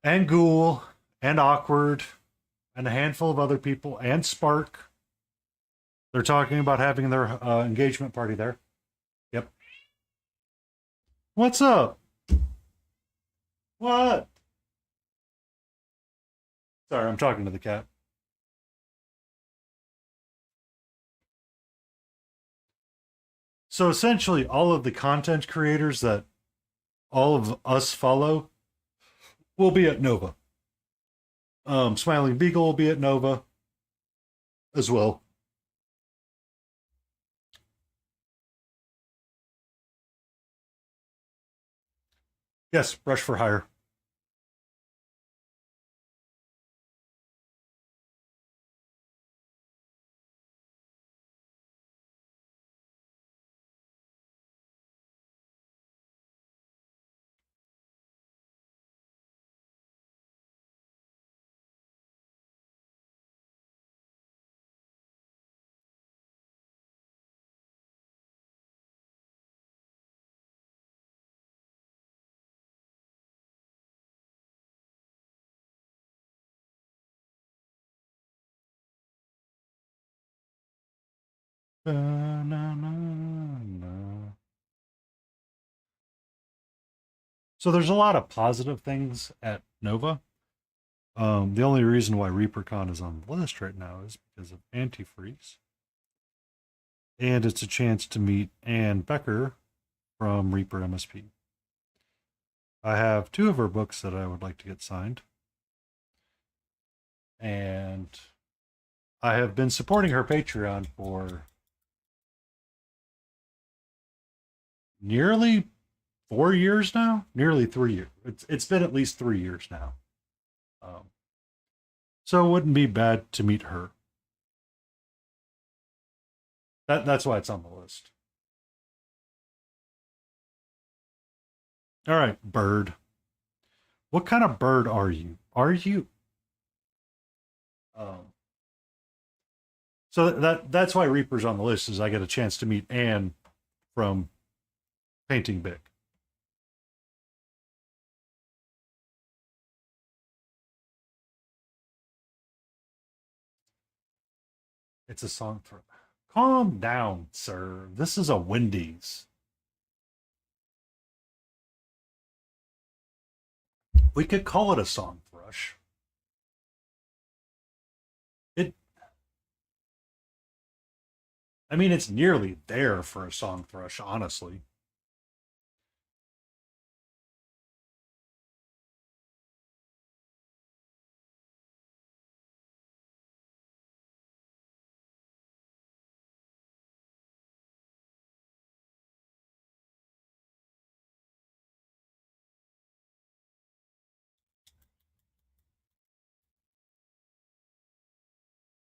and Ghoul and Awkward and a handful of other people and Spark. They're talking about having their engagement party there. Yep. What's up? What? Sorry, I'm talking to the cat. So essentially, all of the content creators that all of us follow will be at Nova. Smiling Beagle will be at Nova as well. Yes, Brush for Hire. So there's a lot of positive things at Nova. The only reason why ReaperCon is on the list right now is because of Antifreeze. And it's a chance to meet Ann Becker from Reaper MSP. I have two of her books that I would like to get signed. And I have been supporting her Patreon for nearly 4 years now. Nearly 3 years. It's been at least 3 years now. So it wouldn't be bad to meet her. That's why it's on the list. All right, bird. What kind of bird are you? Are you? So that's why Reaper's on the list, is I get a chance to meet Anne from Painting Big. It's a song for. Calm down, sir. This is a Wendy's. We could call it a song thrush. I mean, it's nearly there for a song thrush, honestly.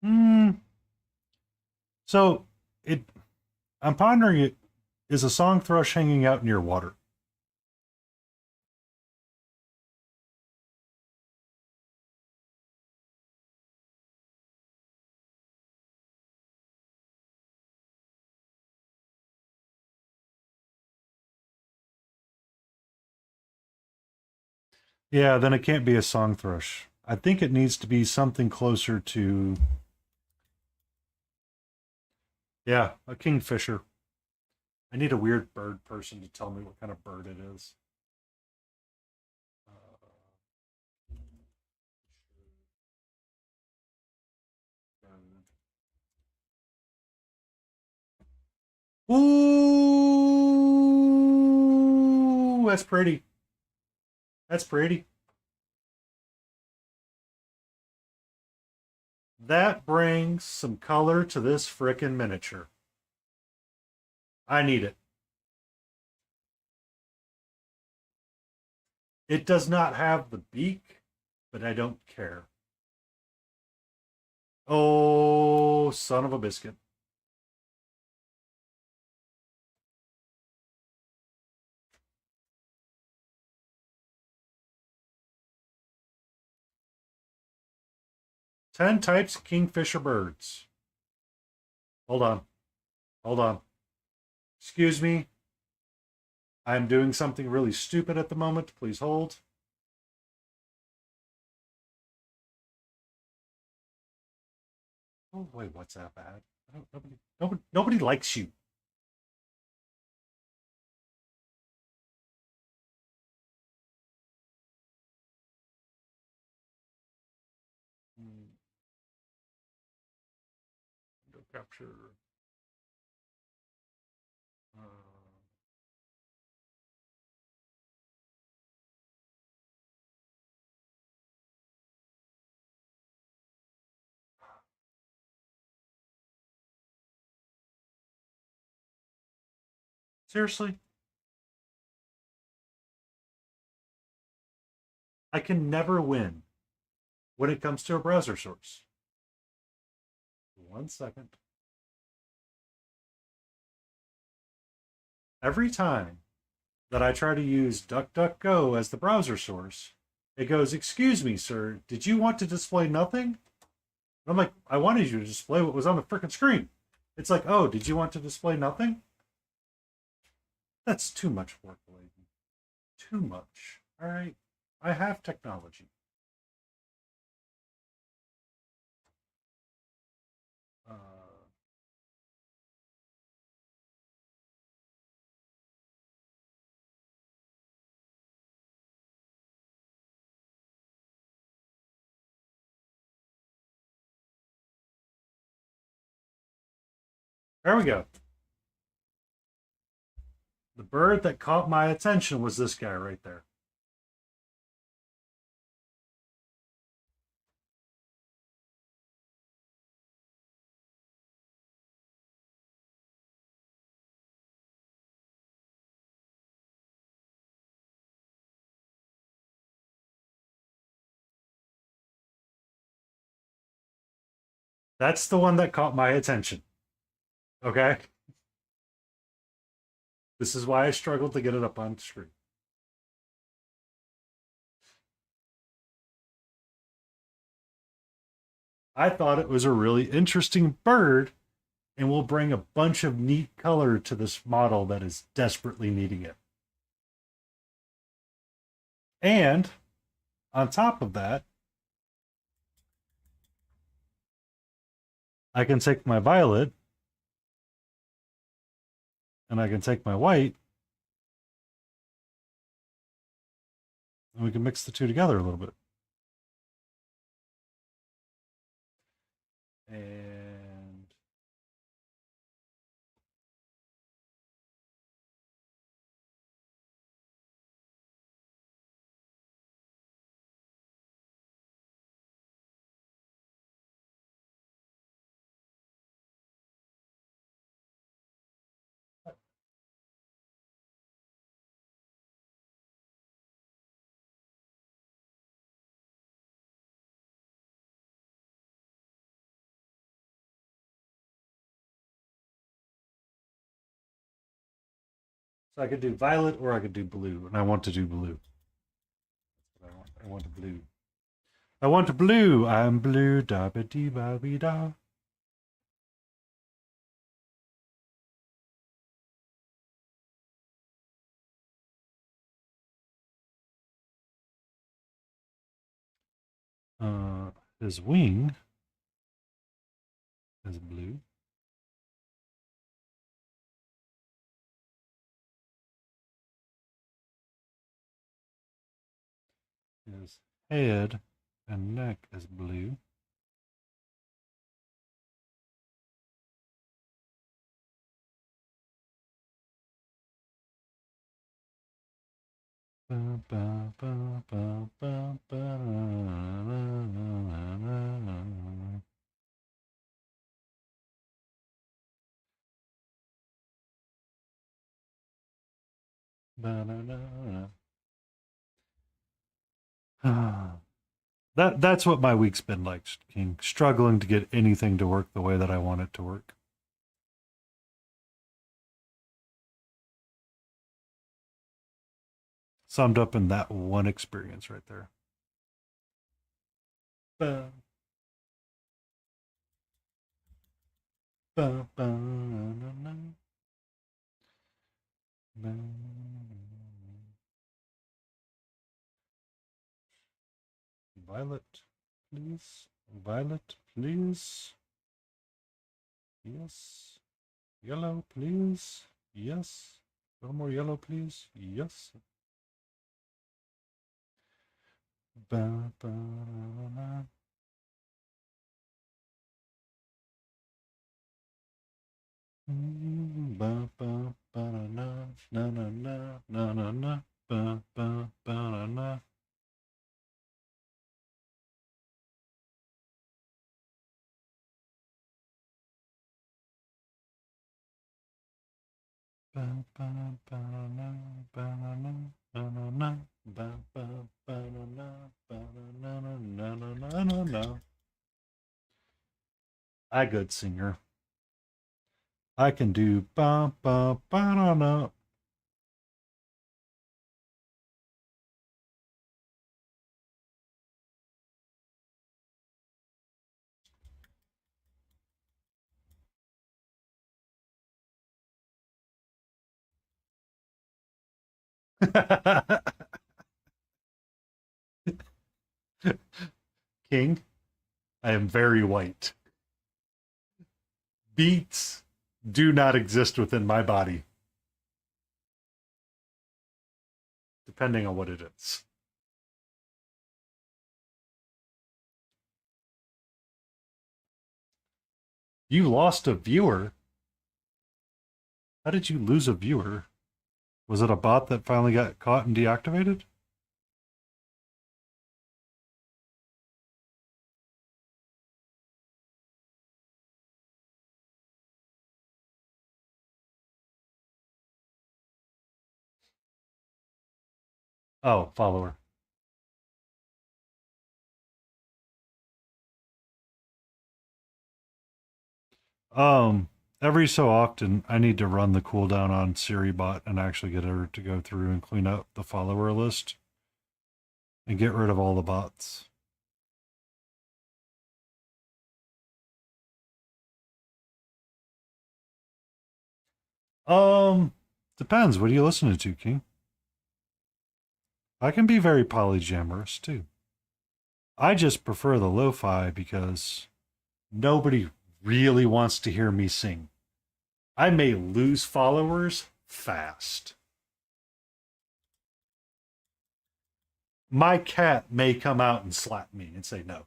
Hmm. So it. I'm pondering it. Is a song thrush hanging out near water? Yeah, then it can't be a song thrush. I think it needs to be something closer to. Yeah, a kingfisher. I need a weird bird person to tell me what kind of bird it is. Ooh, that's pretty. That's pretty. That brings some color to this frickin' miniature. I need it. It does not have the beak, but I don't care. Oh, son of a biscuit. Ten types of kingfisher birds. Hold on. Hold on. Excuse me. I'm doing something really stupid at the moment. Please hold. Oh, wait, what's that bad? Nobody likes you. Window capture. Uh, seriously? I can never win when it comes to a browser source. 1 second. Every time that I try to use DuckDuckGo as the browser source, it goes, "Excuse me, sir, did you want to display nothing?" And I'm like, "I wanted you to display what was on the frickin' screen." It's like, "Oh, did you want to display nothing?" That's too much work, lady. Too much. All right. I have technology. Uh, there we go. The bird that caught my attention was this guy right there. That's the one that caught my attention. Okay? This is why I struggled to get it up on screen. I thought it was a really interesting bird and will bring a bunch of neat color to this model that is desperately needing it. And on top of that, I can take my violet and I can take my white and we can mix the two together a little bit. And so I could do violet or I could do blue, and I want to do blue. That's what I want. I want blue. I want blue. I'm blue. Da ba dee ba be da. His wing is blue. His head and neck is blue. Ba, ba, ba, ba, ba, ba, na, na, na, na. Ba, na, na, na. That's what my week's been like, King. Struggling to get anything to work the way that I want it to work. Summed up in that one experience right there. Ba, ba, ba, na, na, ba. Violet, please. Violet, please. Yes. Yellow, please. Yes. A little more yellow, please. Yes. Ba, ba, na, na. Ba, ba, ba, na, na, na, na, na, na, na, ba, ba, ba, na, na. Ba, ba, ba, na, ba, na, na, na, na, na, ba, ba, ba, na, na, ba, na, na, na, na, na, na, na. I good singer. I can do ba ba ba na na. King, I am very white. Beats do not exist within my body, depending on what it is. You lost a viewer. How did you lose a viewer? Was it a bot that finally got caught and deactivated? Oh, follower. Every so often, I need to run the cooldown on SiriBot and actually get her to go through and clean up the follower list and get rid of all the bots. Depends. What are you listening to, King? I can be very polyamorous too. I just prefer the lo-fi because nobody really wants to hear me sing. I may lose followers fast. My cat may come out and slap me and say no.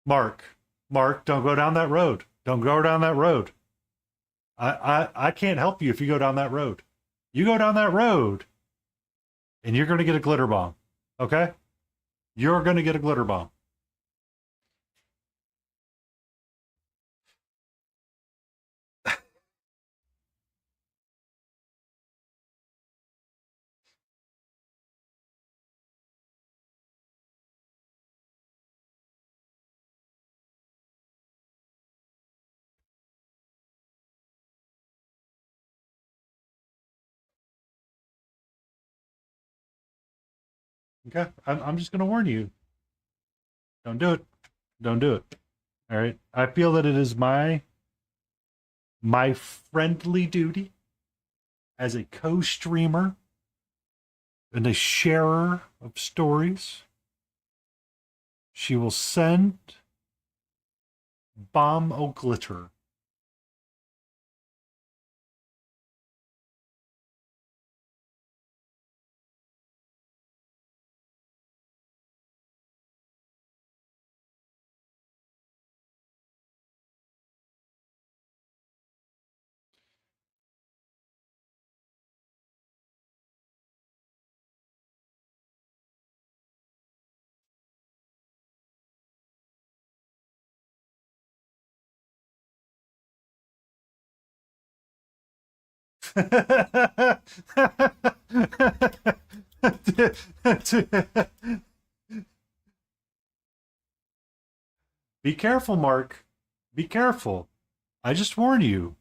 Mark, don't go down that road. Don't go down that road. I can't help you if you go down that road. You go down that road and you're going to get a glitter bomb. Okay? You're going to get a glitter bomb. Okay? I'm just going to warn you. Don't do it. Don't do it. All right? I feel that it is my friendly duty as a co-streamer and a sharer of stories. She will send bomb o' glitter. Be careful, Mark. Be careful. I just warn you.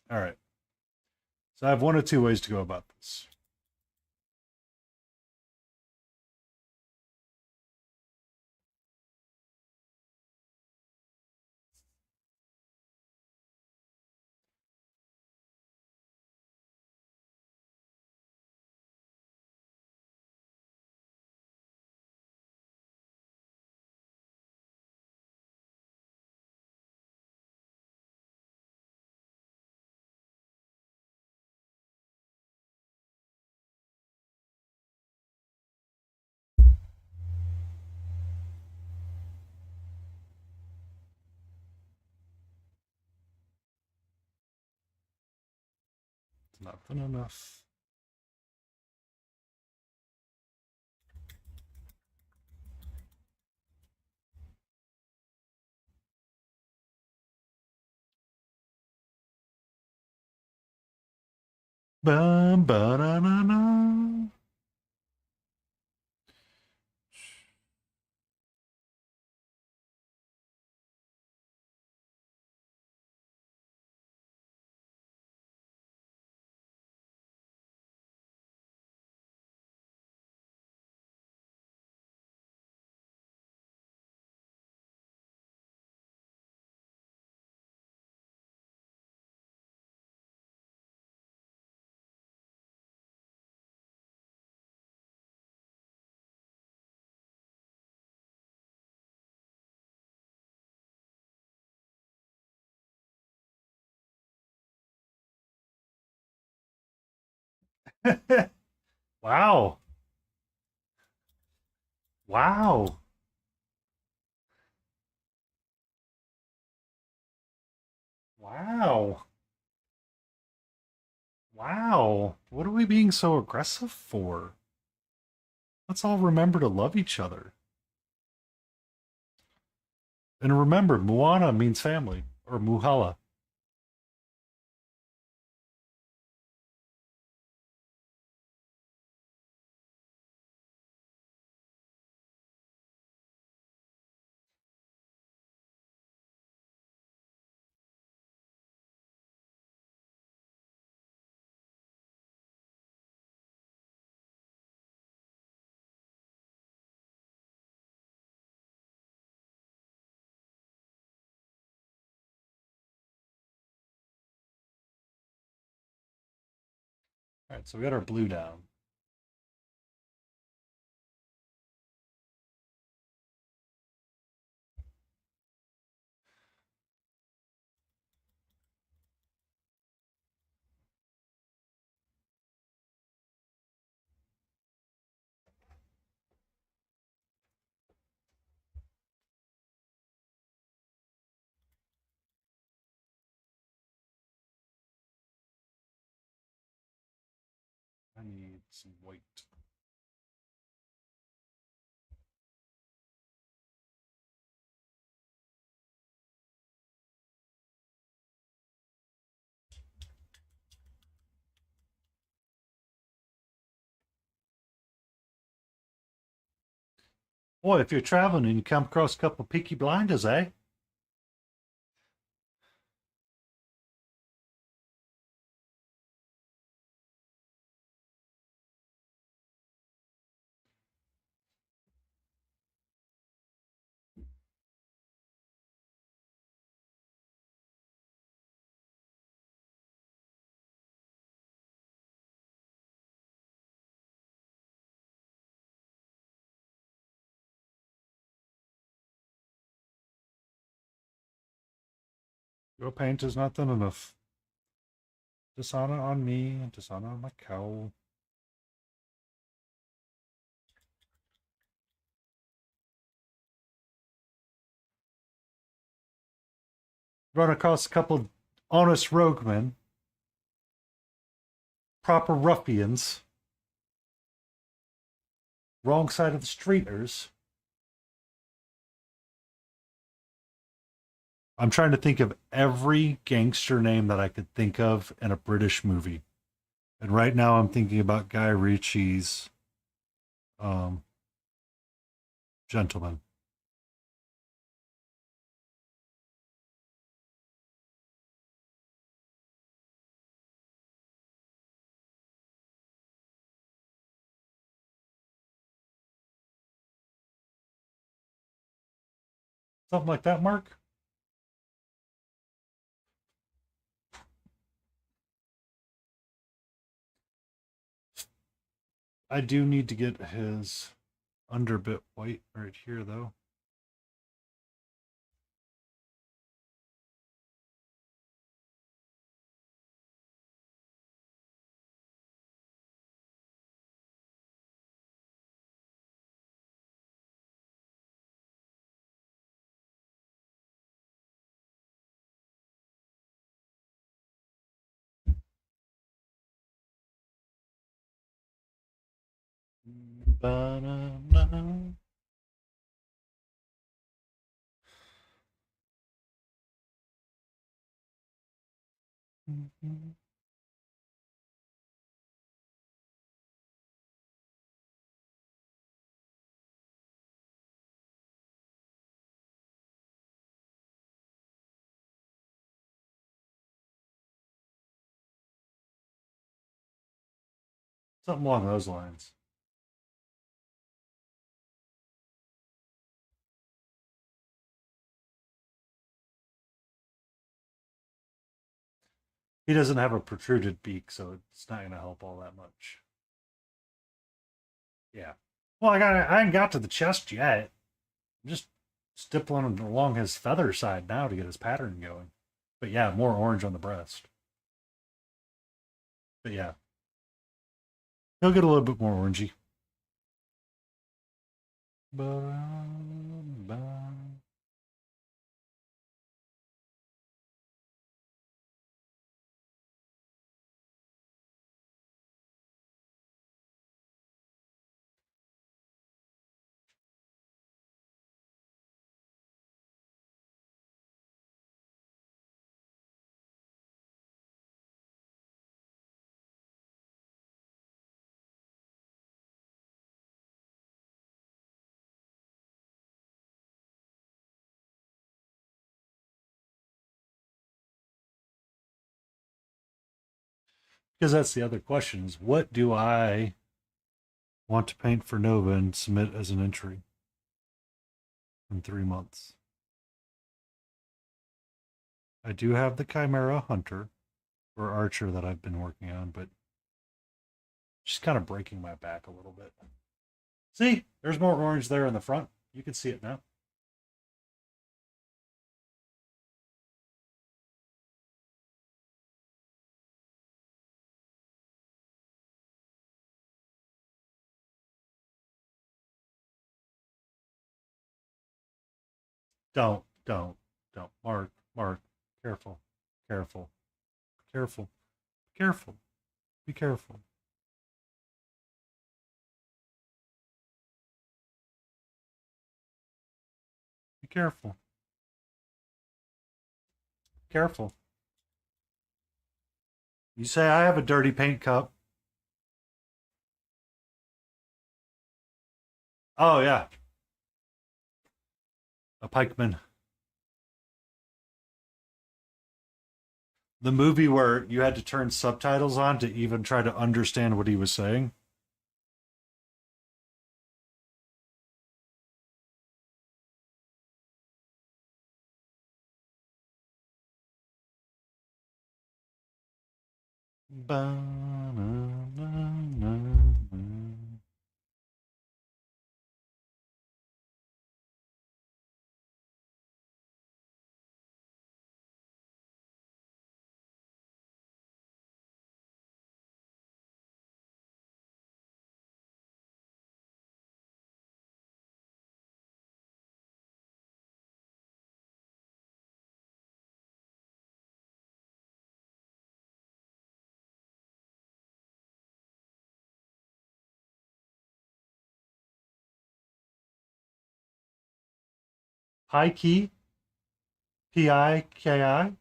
All right. So I have one or two ways to go about this. It's not been enough. Bum, ba, da, na, na. Wow. Wow. Wow. Wow. What are we being so aggressive for? Let's all remember to love each other. And remember, Moana means family. or Muhala. All right, so we got our blue down. I need some white. Boy, if you're traveling and you come across a couple Peaky Blinders, eh? Your paint is not thin enough. Dishonor on me, dishonor on my cow. Run across a couple honest roguemen, proper ruffians, wrong side of the streeters. I'm trying to think of every gangster name that I could think of in a British movie. And right now I'm thinking about Guy Ritchie's um, Gentleman. Something like that, Mark? I do need to get his underbit white right here, though. Ba-da-da. Something along those lines. He doesn't have a protruded beak, so it's not going to help all that much. Yeah. Well, I ain't got to the chest yet. I'm just stippling along his feather side now to get his pattern going. But yeah, more orange on the breast. But yeah, he'll get a little bit more orangey. Ba-da-ba. Because that's the other question: is what do I want to paint for Nova and submit as an entry in 3 months? I do have the Chimera Hunter or Archer that I've been working on, but she's kind of breaking my back a little bit. See, there's more orange there in the front. You can see it now. Don't. Mark, Mark, careful, careful, careful, careful, be careful. Be careful. Careful. You say I have a dirty paint cup. Oh yeah, a pikeman. The movie where you had to turn subtitles on to even try to understand what he was saying. High key, Piki.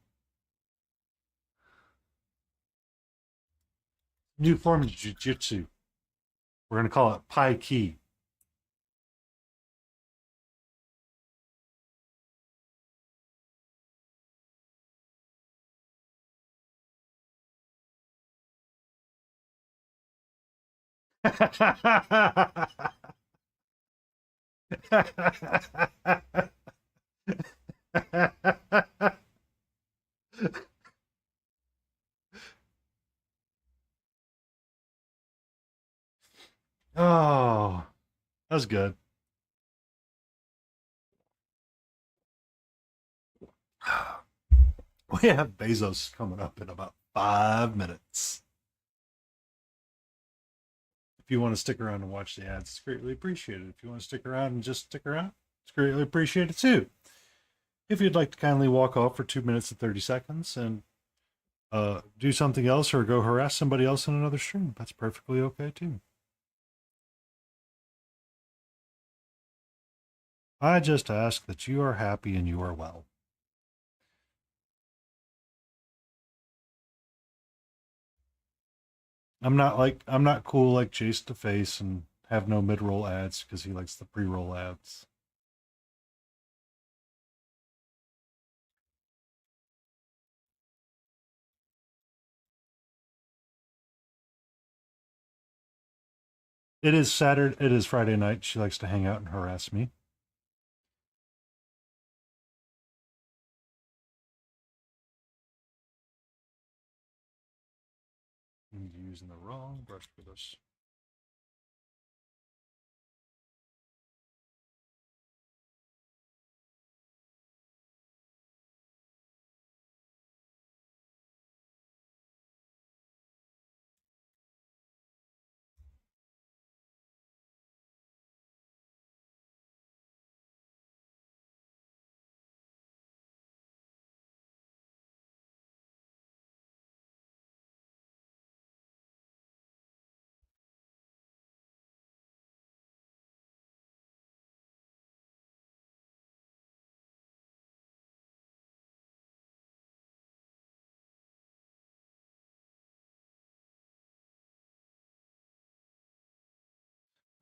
New form of jujitsu. We're gonna call it Pi Key. Oh, that was good. We have Bezos coming up in about 5 minutes. If you want to stick around and watch the ads, it's greatly appreciated. If you want to stick around and just stick around, it's greatly appreciated too. If you'd like to kindly walk off for 2 minutes and 30 seconds and do something else or go harass somebody else in another stream, that's perfectly okay too. I just ask that you are happy and you are well. I'm not cool like Chase to face and have no mid-roll ads because he likes the pre-roll ads. It is Saturday. It is Friday night. She likes to hang out and harass me. I'm using the wrong brush for this.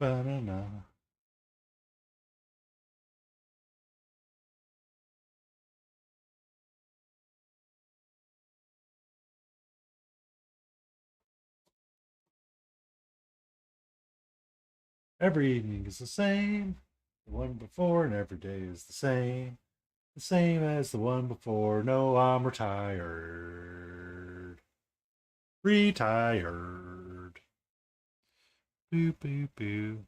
Banana. Every evening is the same. The one before and every day is the same. The same as the one before. No, I'm retired. Retired. Boo, boo, boo.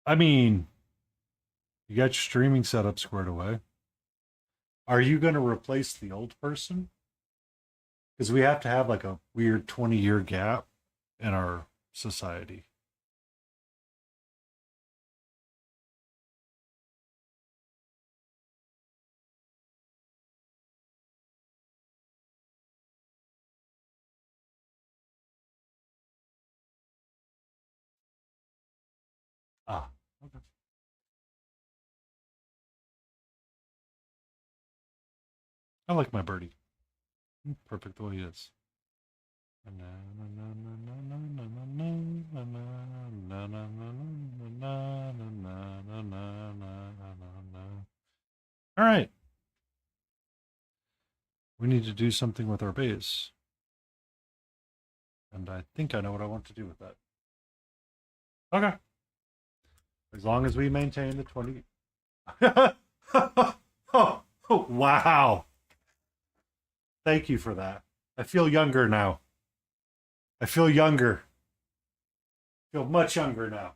I mean, you got your streaming setup squared away. Are you going to replace the old person? Because we have to have like a weird 20-year gap in our society. Ah, okay. I like my birdie. Perfect the way he is. All right. We need to do something with our base. And I think I know what I want to do with that. Okay. As long as we maintain the 20. Oh, wow. Thank you for that. I feel younger now. I feel younger. I feel much younger now.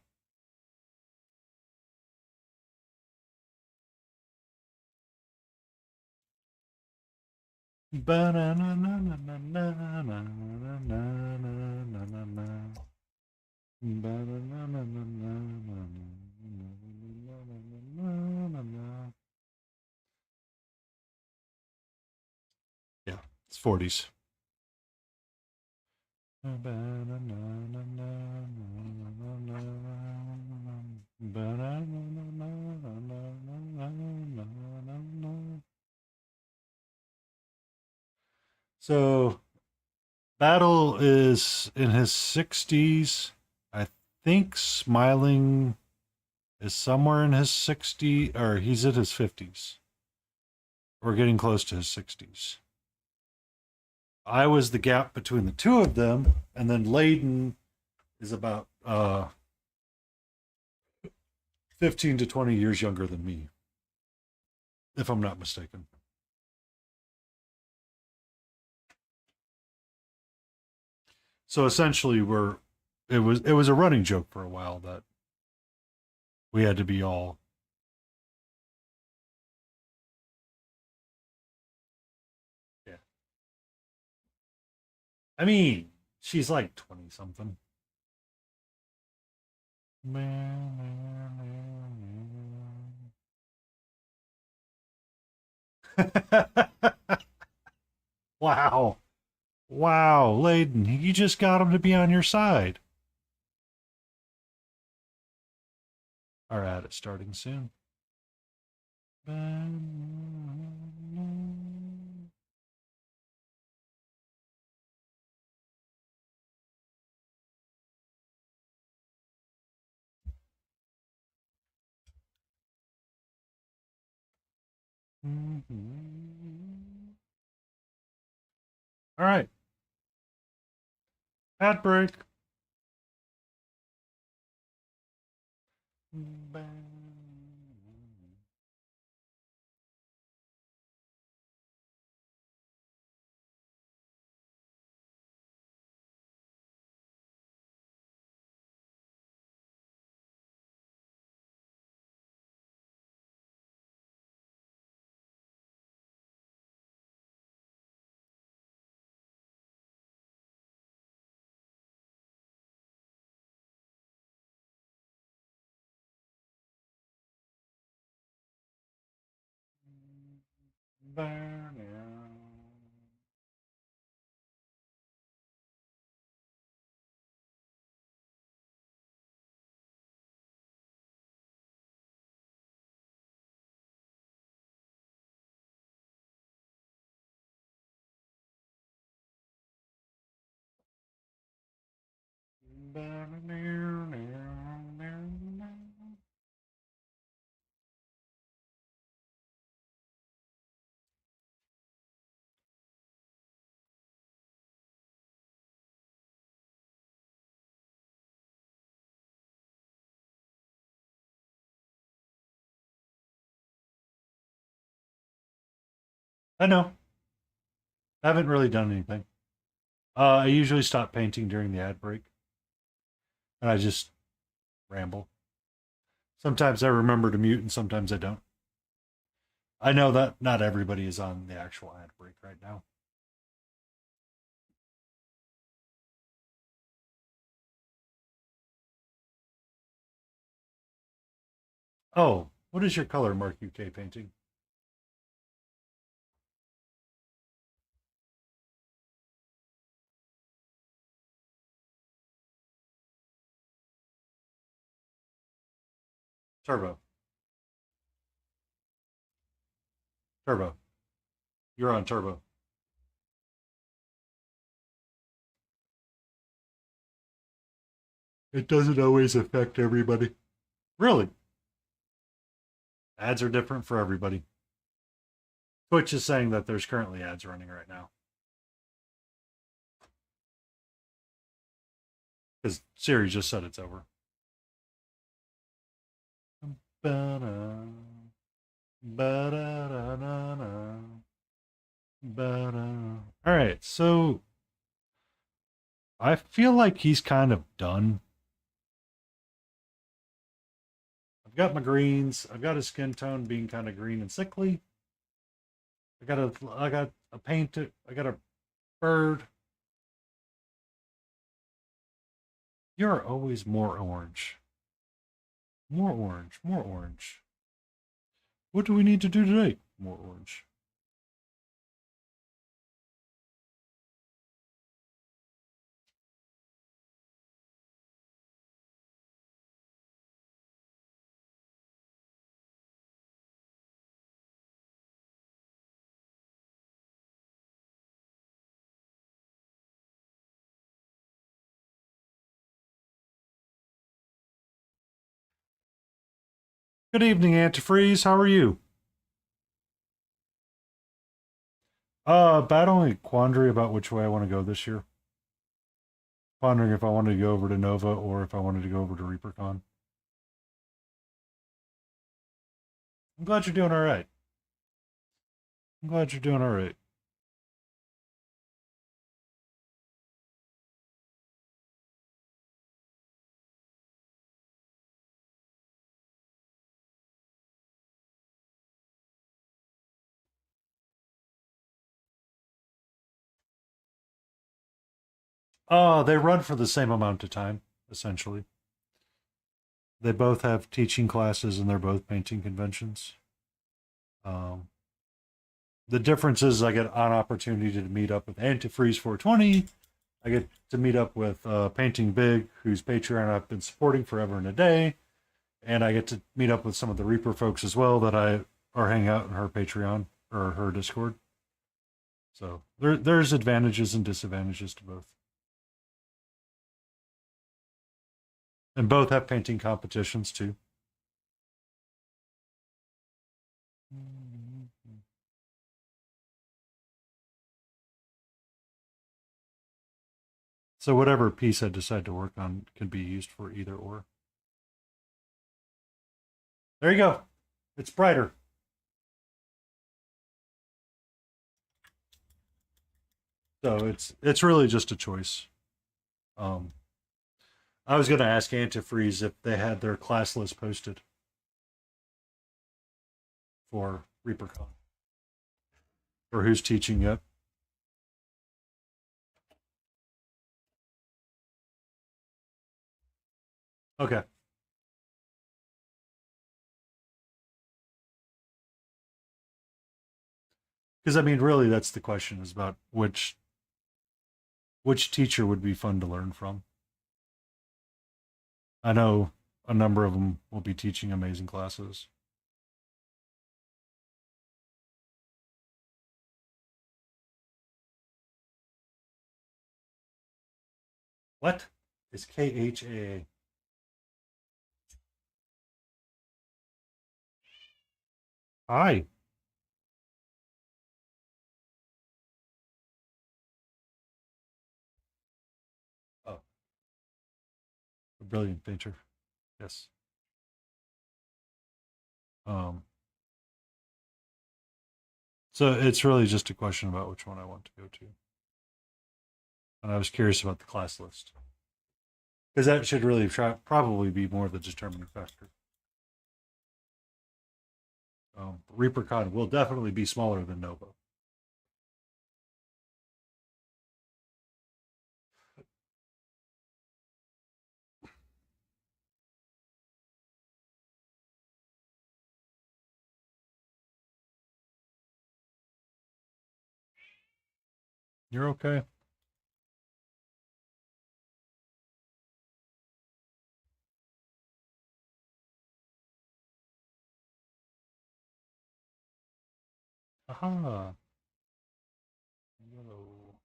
Yeah, it's 40s. So Battle is in his 60s. I think Smiling is somewhere in his 60s, or he's in his 50s. We're getting close to his 60s. I was the gap between the two of them, and then Layden is about 15 to 20 years younger than me, if I'm not mistaken. So essentially, it was a running joke for a while that we had to be all. Yeah. I mean, she's like 20 something. Wow. Wow, Layden, you just got him to be on your side. Our ad is starting soon. All right. Ad break. I know. I haven't really done anything. I usually stop painting during the ad break, and I just ramble. Sometimes I remember to mute, and sometimes I don't. I know that not everybody is on the actual ad break right now. Oh, what is your color, Mark UK painting? Turbo. Turbo. You're on turbo. It doesn't always affect everybody. Really? Ads are different for everybody. Twitch is saying that there's currently ads running right now. Because Siri just said it's over. Ba-da, ba-da-da-da-da, ba-da. All right, so I feel like he's kind of done. I've got my greens. I've got his skin tone being kind of green and sickly. I got a paint. I got a bird. You're always more orange. More orange. More orange. What do we need to do today? More orange. Good evening, Antifreeze. How are you? Battling a quandary about which way I want to go this year. Pondering if I wanted to go over to Nova or if I wanted to go over to ReaperCon. I'm glad you're doing all right. I'm glad you're doing all right. They run for the same amount of time, essentially. They both have teaching classes and they're both painting conventions. Um, the difference is I get an opportunity to meet up with Antifreeze 420. I get to meet up with Painting Big, whose Patreon I've been supporting forever and a day. And I get to meet up with some of the Reaper folks as well that I are hanging out in her Patreon or her Discord. So there's advantages and disadvantages to both. And both have painting competitions too. So whatever piece I decide to work on can be used for either or. There you go. It's brighter. So it's really just a choice. Um, I was going to ask Antifreeze if they had their class list posted for ReaperCon or who's teaching yet. Okay. Because I mean, really, that's the question: is about which teacher would be fun to learn from. I know a number of them will be teaching amazing classes. What? It's KHA. Hi. Oh, a brilliant painter. Yes. Um, so it's really just a question about which one I want to go to. And I was curious about the class list. Because that should really probably be more the determining factor. Reaper Con will definitely be smaller than Nova. You're okay. Aha. Yellow.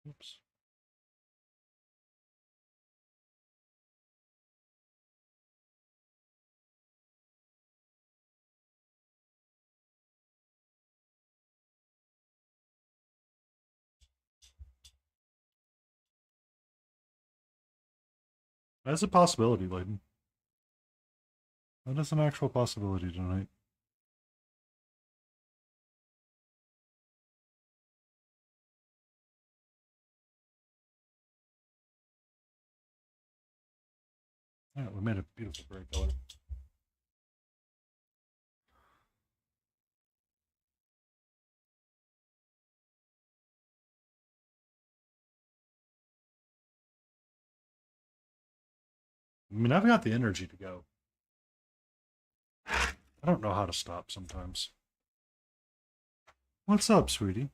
Oops. That's a possibility, Layden. That is an actual possibility tonight. Yeah, we made a beautiful gray color. I mean, I've got the energy to go. I don't know how to stop sometimes. What's up, sweetie?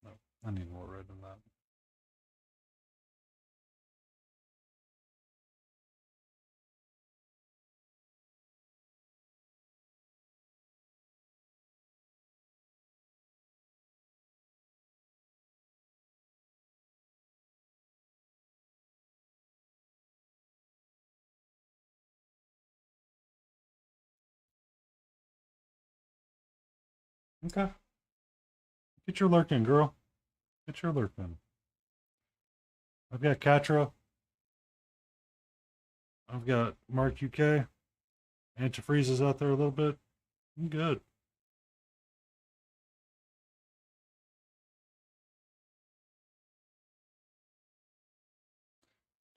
No, I need more red than that. Okay. Get your lurking, girl. Get your lurking. I've got Catra. I've got Mark UK. Antifreeze is out there a little bit. I'm good.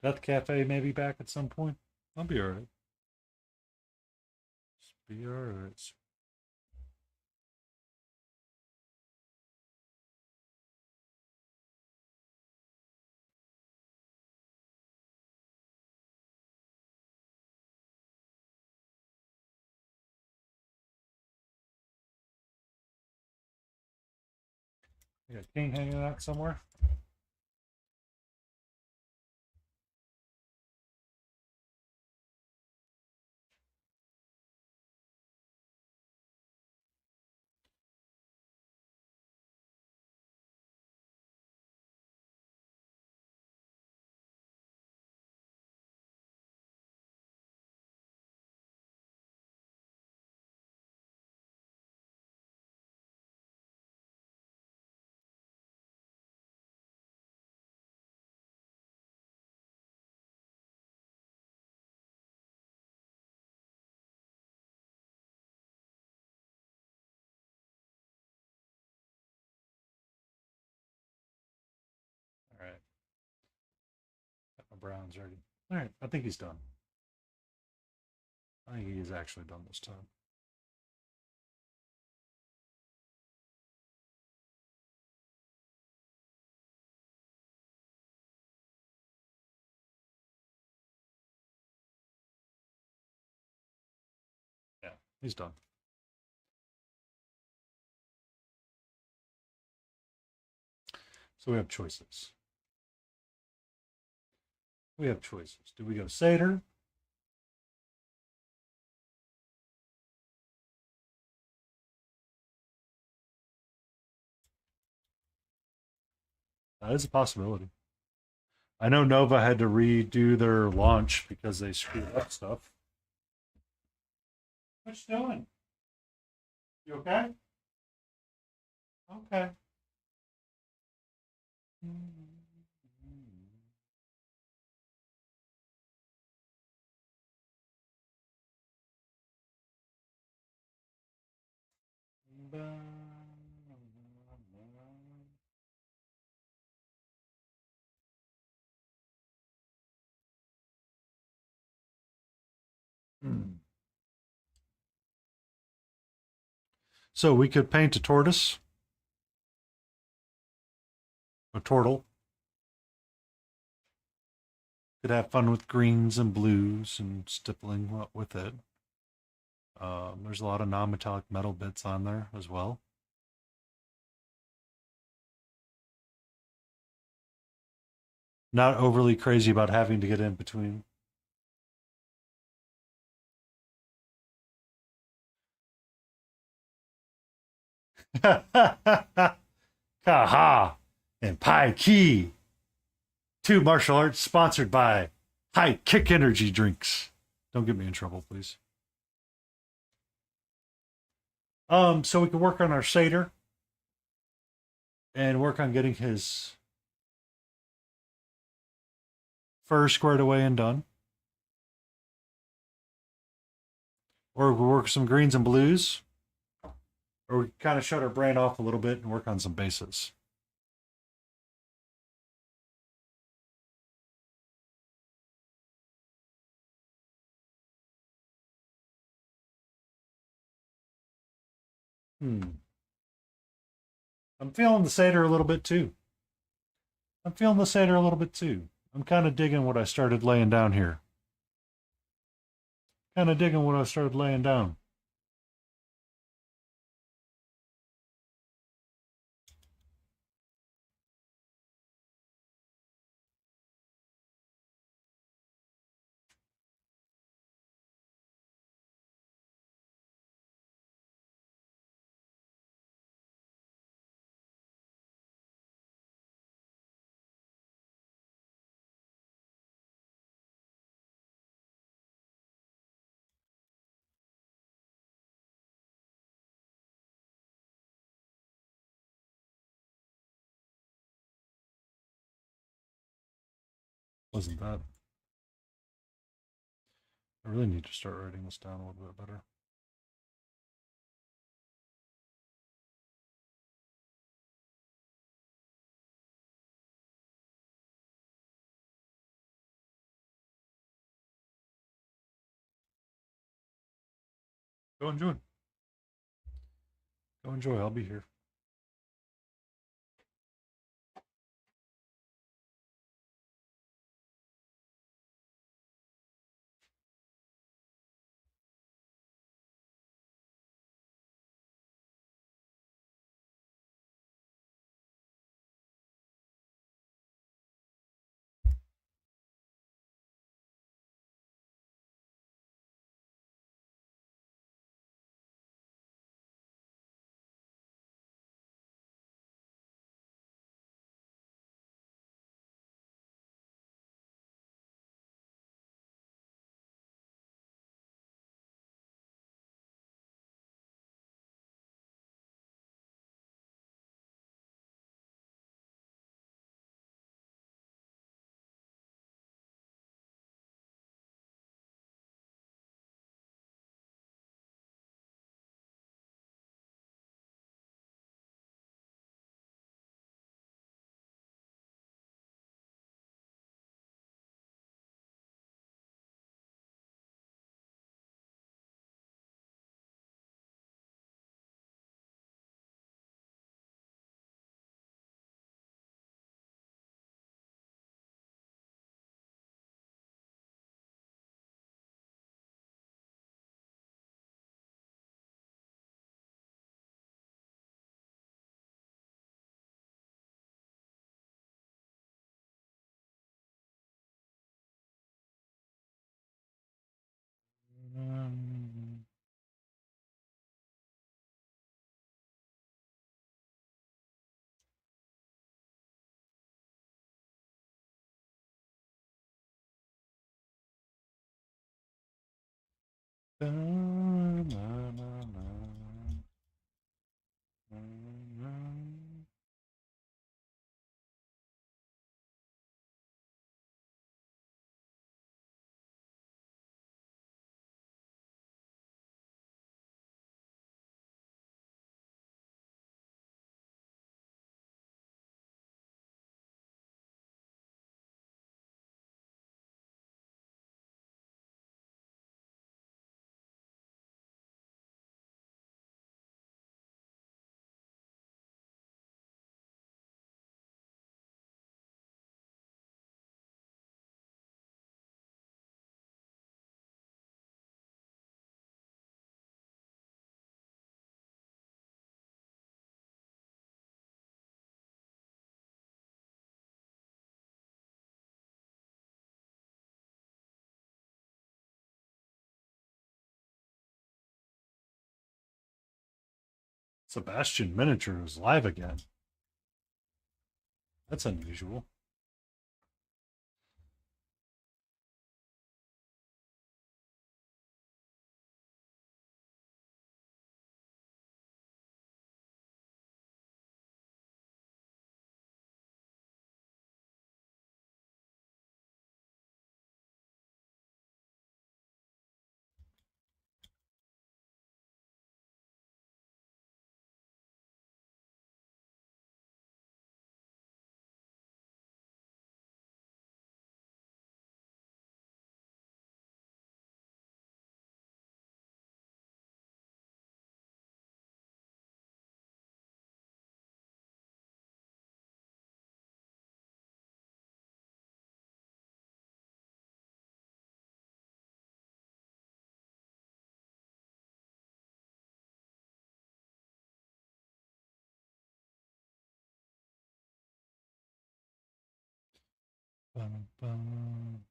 Death Cafe may be back at some point. I'll be alright. Be alright. You got King hanging out somewhere? Alright. Got my browns ready. Alright, I think he's done. I think he is actually done this time. He's done. So we have choices. We have choices. Do we go Seder? That is a possibility. I know Nova had to redo their launch because they screwed up stuff. What you doing? You okay? Okay. So we could paint a tortoise, a turtle. Could have fun with greens and blues and stippling with it. There's a lot of non-metallic metal bits on there as well. Not overly crazy about having to get in between. Kaha and Pai Ki. Two martial arts sponsored by High Kick Energy Drinks. Don't get me in trouble, please. So we can work on our satyr and work on getting his fur squared away and done. Or we work some greens and blues. Or we kind of shut our brain off a little bit and work on some bases. I'm feeling the satyr a little bit too. I'm kind of digging what I started laying down here. Wasn't that? I really need to start writing this down a little bit better. Go enjoy. Go enjoy. I'll be here. Na, na, na, na. Na, na. Sebastian Miniature is live again. That's unusual. Bum, bum.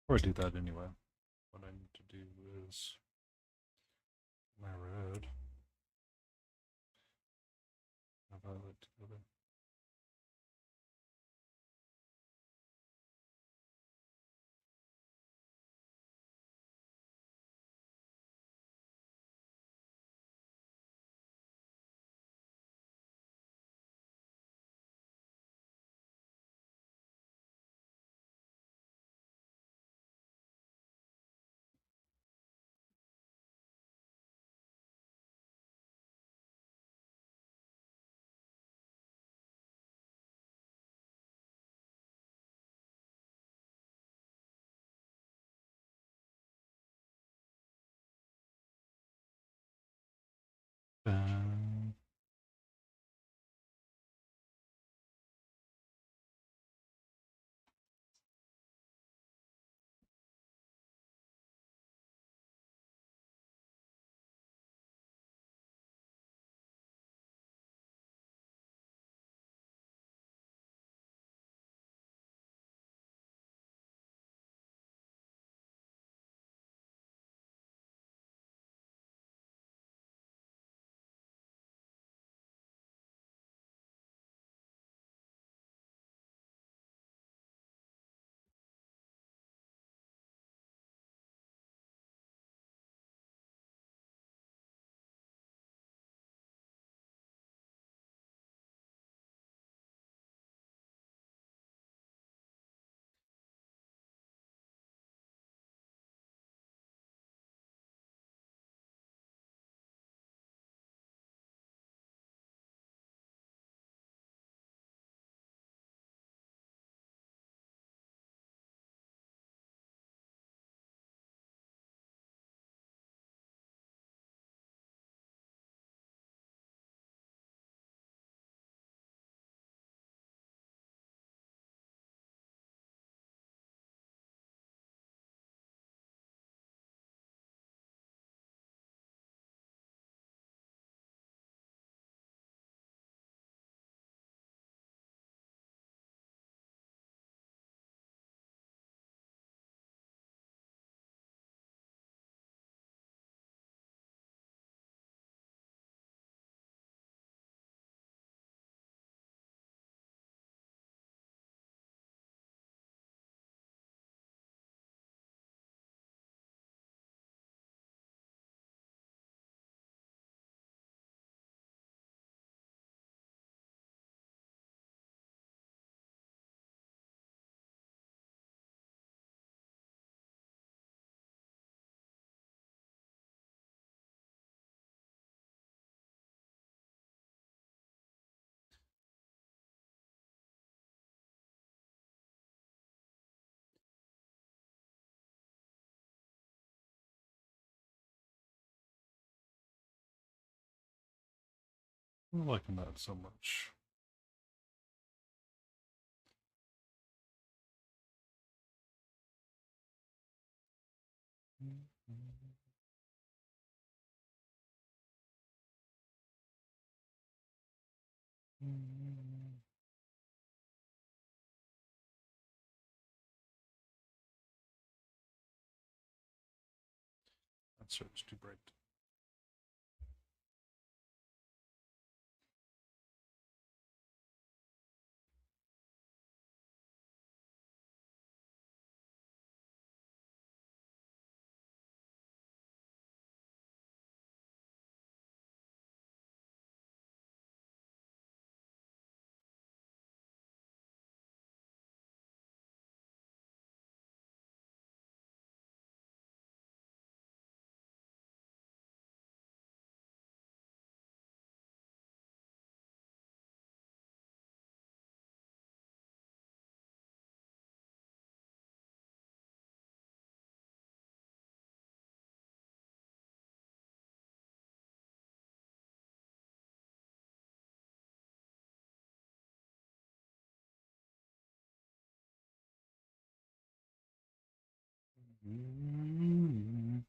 Or I do that anyway. What I need to do is my red, my violet together. Um, I'm liking that so much. That serves too bright. Mm.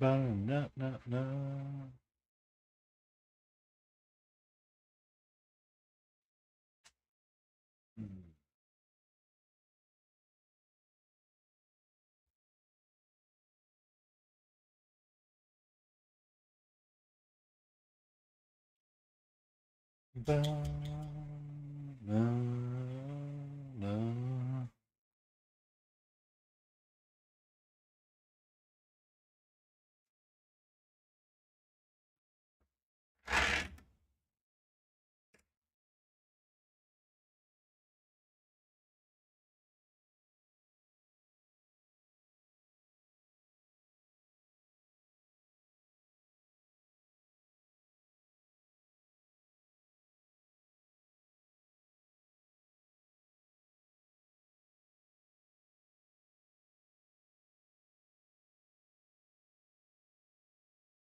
Ba-na-na-na-na. Hmm. Ba-na-na.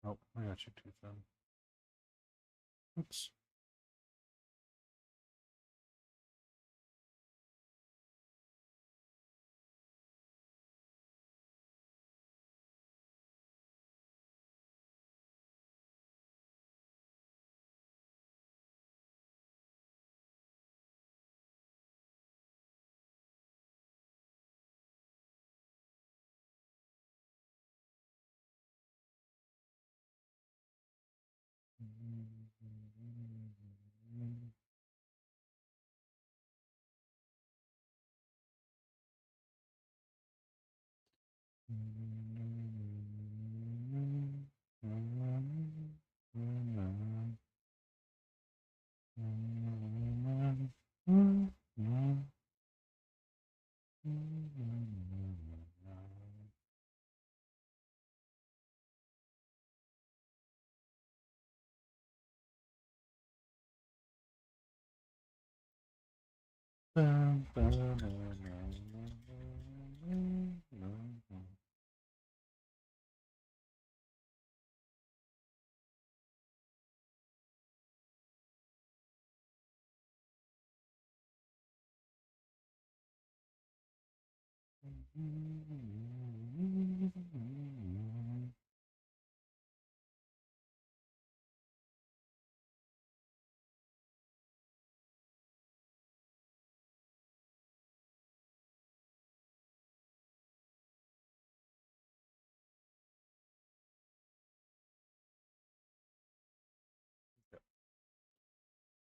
Oh, I got you too thin. Oops.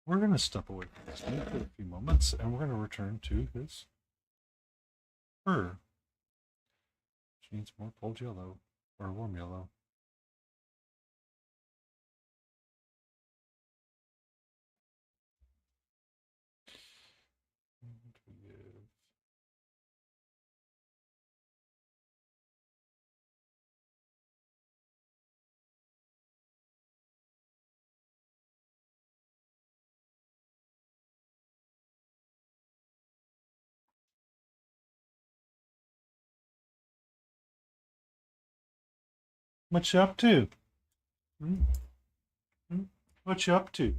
We're going to step away from this game for a few moments and we're going to return to his fur. She needs more pulled yellow or warm yellow. What you up to? Hmm? Hmm? What you up to?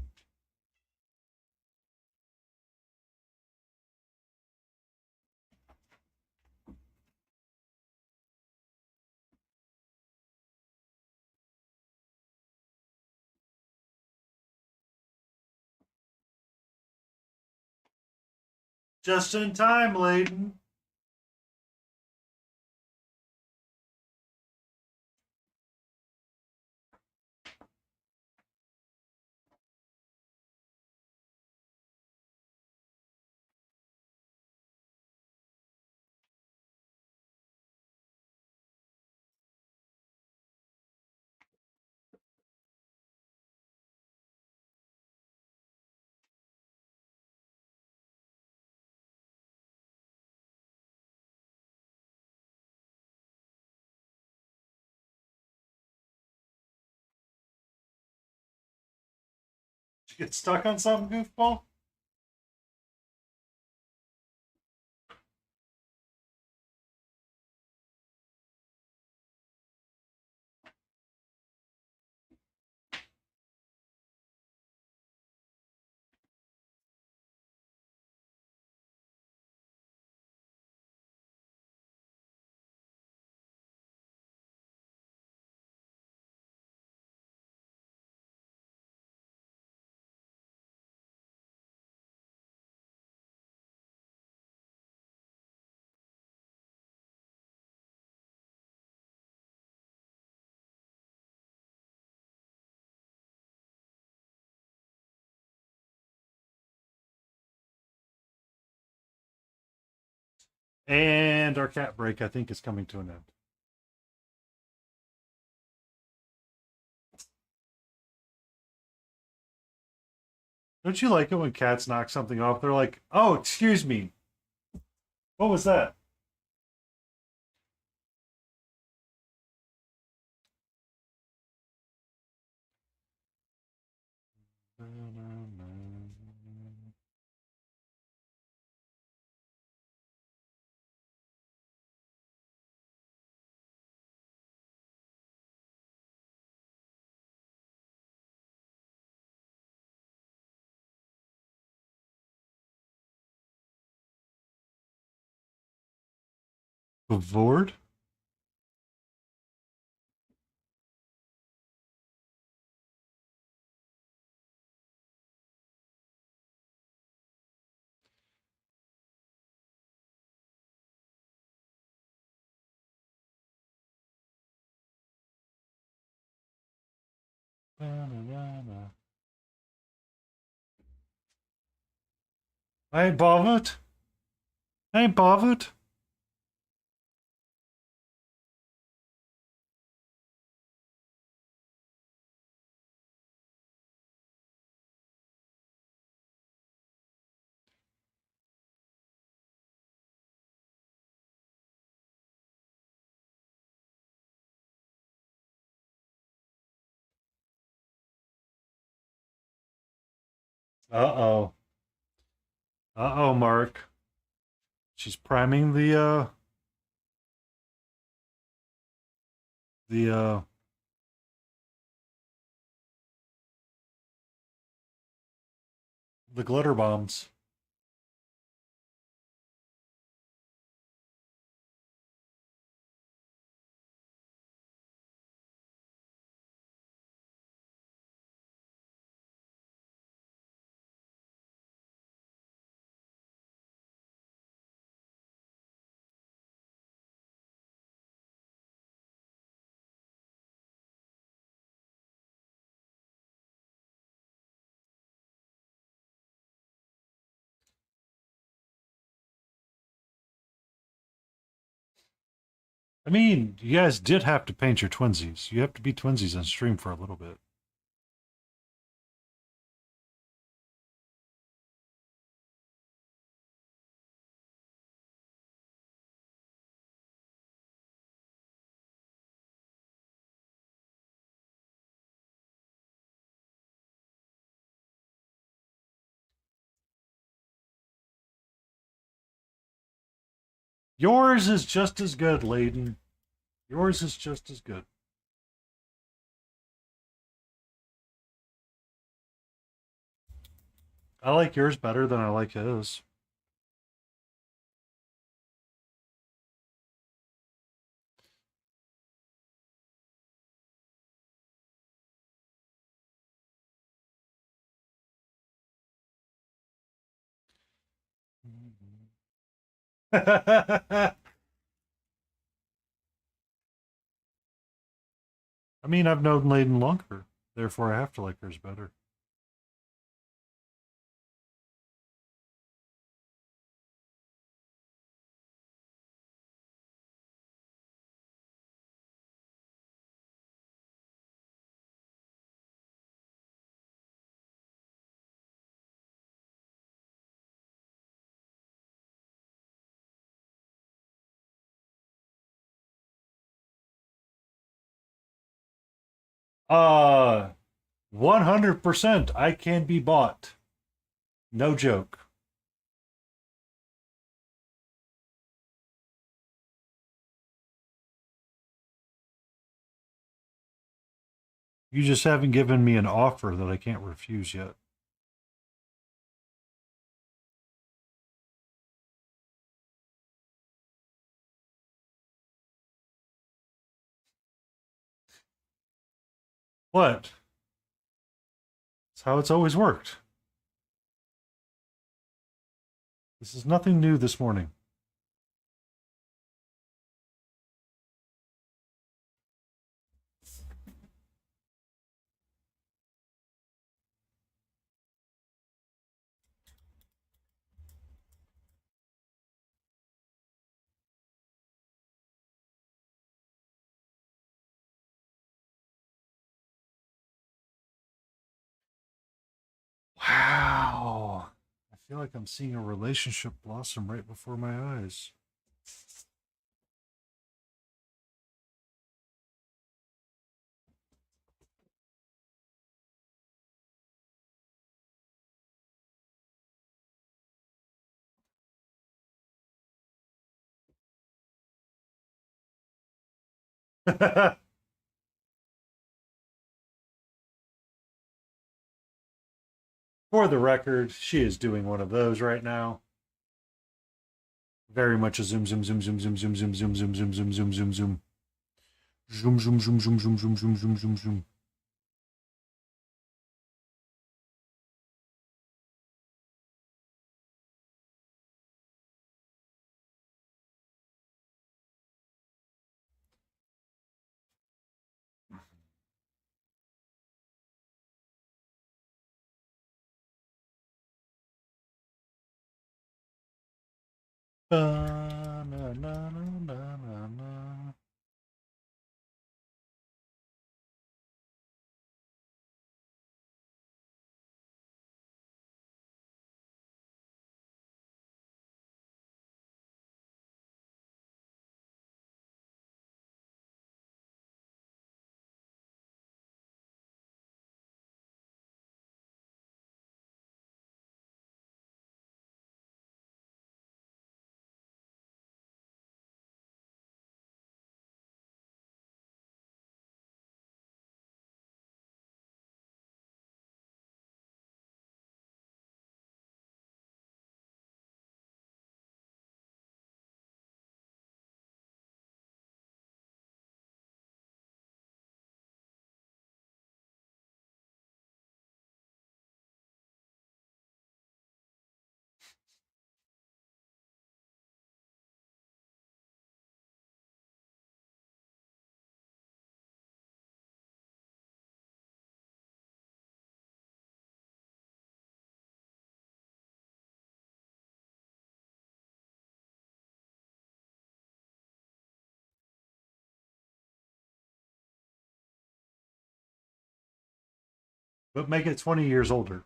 Just in time, Layden. Did you get stuck on something, goofball? And our cat break, I think, is coming to an end. Don't you like it when cats knock something off? They're like, oh, excuse me. What was that? Bored? I ain't bothered. I ain't bothered. Uh-oh. Uh-oh, Mark. She's priming the the glitter bombs. I mean, you guys did have to paint your twinsies. You have to be twinsies on stream for a little bit. Yours is just as good, Layden. Yours is just as good. I like yours better than I like his. I mean, I've known Layden longer, therefore I have to like hers better. Uh, 100% I can be bought. No joke. You just haven't given me an offer that I can't refuse yet. What? It's how it's always worked. This is nothing new this morning. feel like I'm seeing a relationship blossom right before my eyes. For the record, she is doing one of those right now. Very much a zoom, zoom, zoom, zoom, zoom, zoom, zoom, zoom, zoom, zoom, zoom, zoom, zoom, zoom. Zoom, zoom, zoom, zoom, zoom, zoom, zoom, zoom, zoom, zoom. Na, na, na, na, na, na. But make it 20 years older.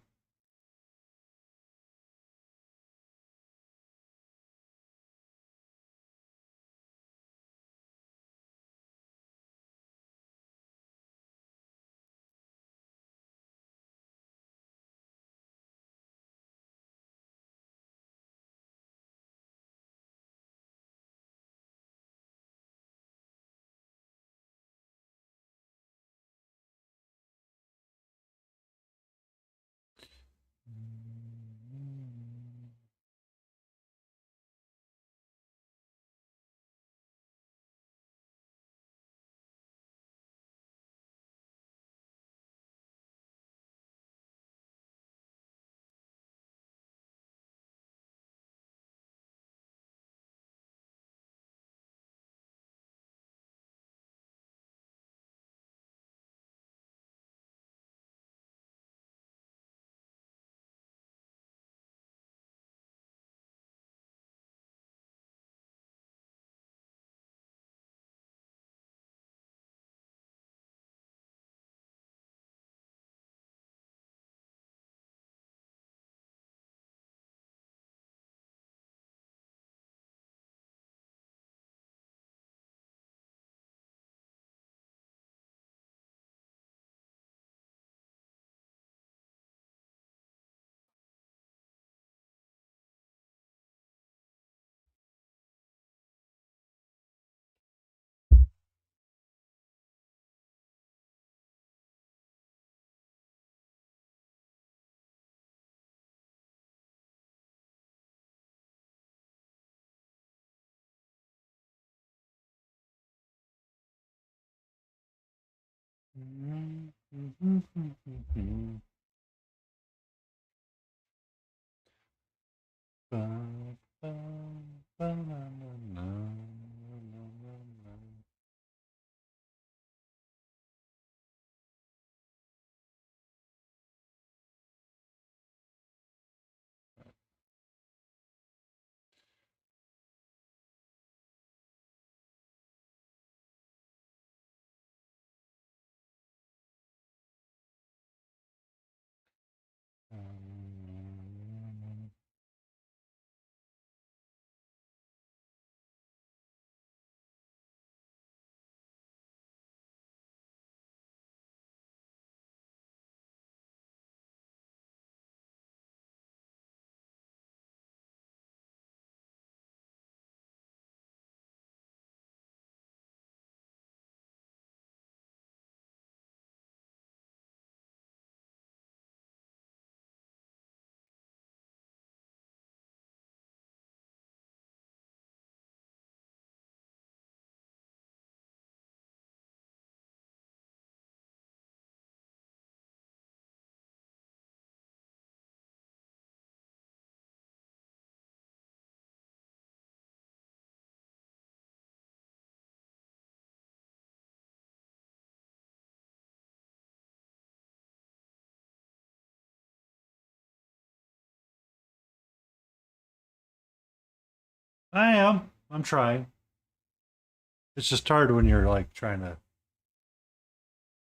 I am. I'm trying. It's just hard when you're like trying to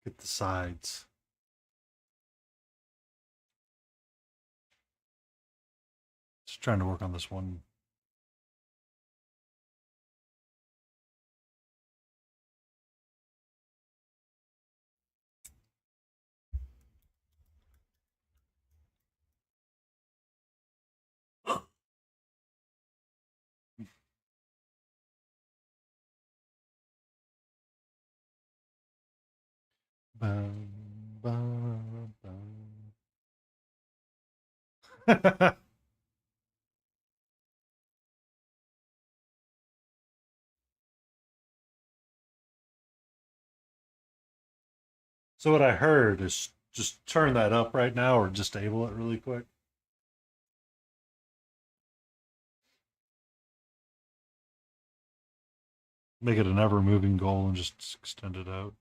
get the sides. Just trying to work on this one. Bum, bum, bum. So what I heard is just turn that up right now or disable it really quick. Make it an ever moving goal and just extend it out.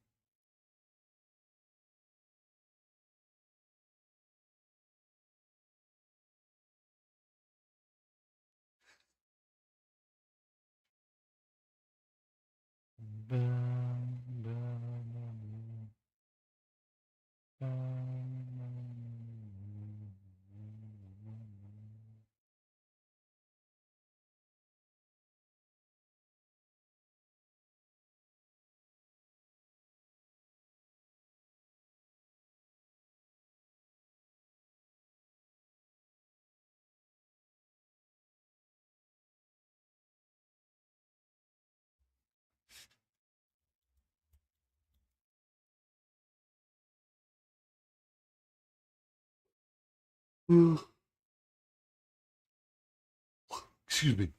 Excuse me.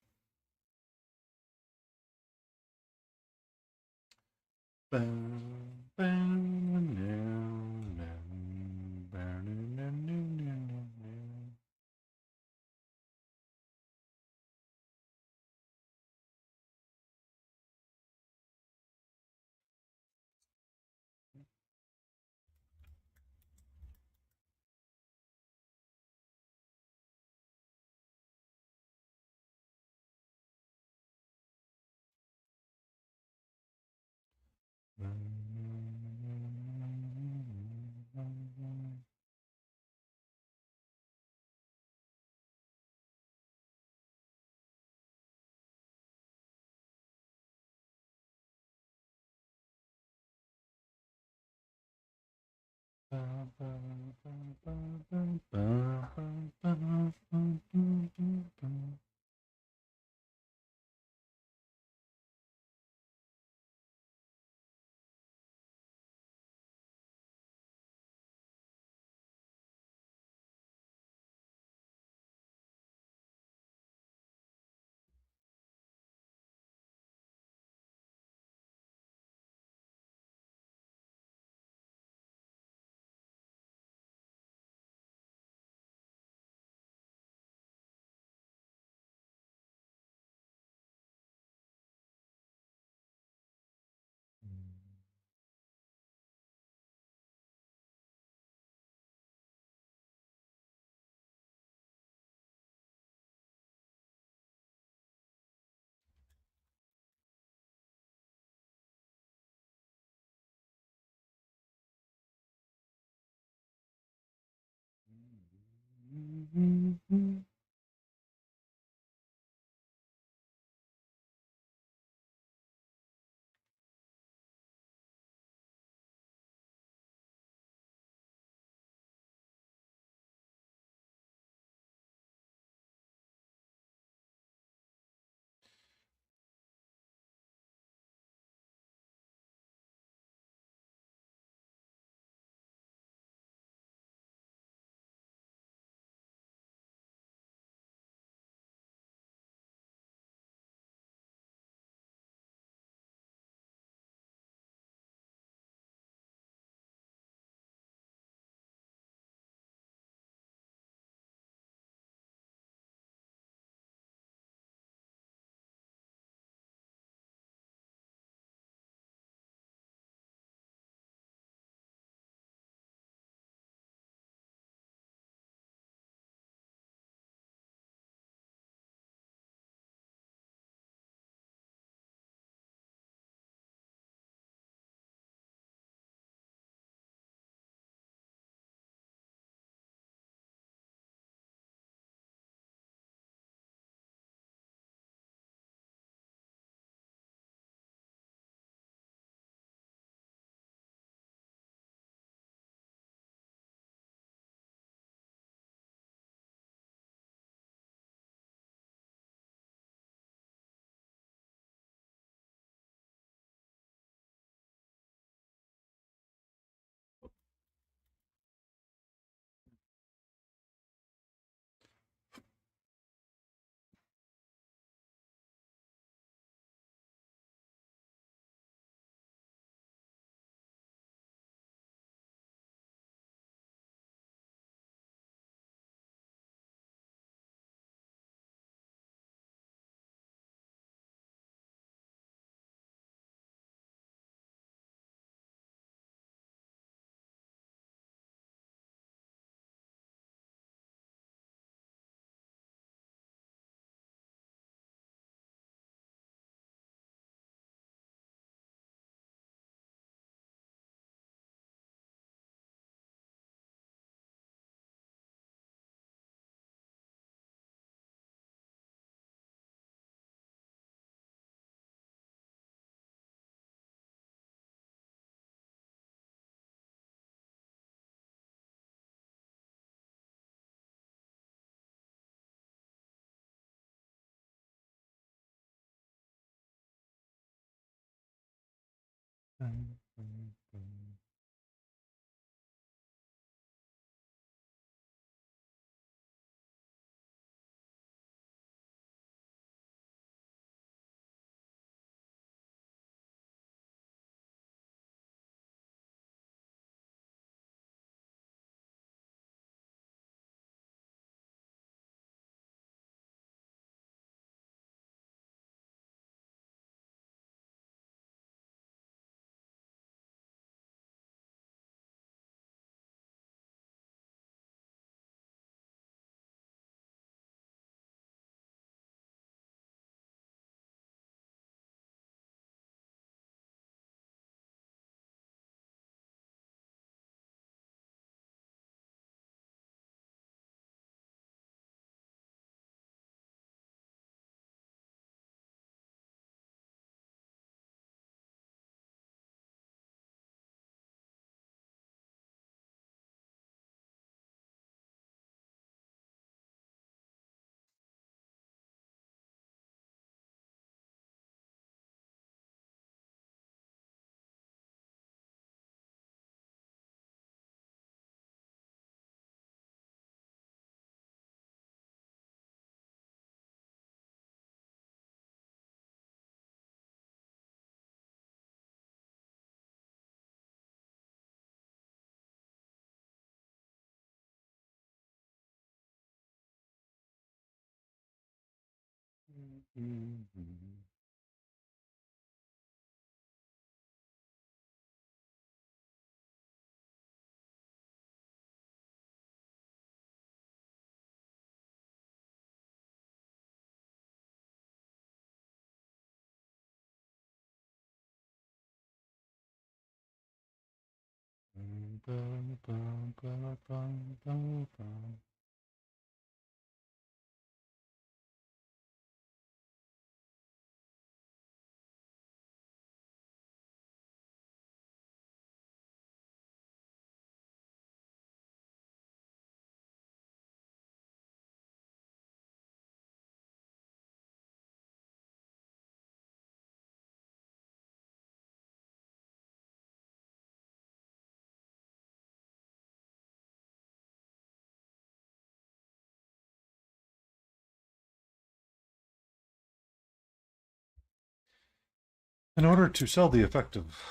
In order to sell the effect of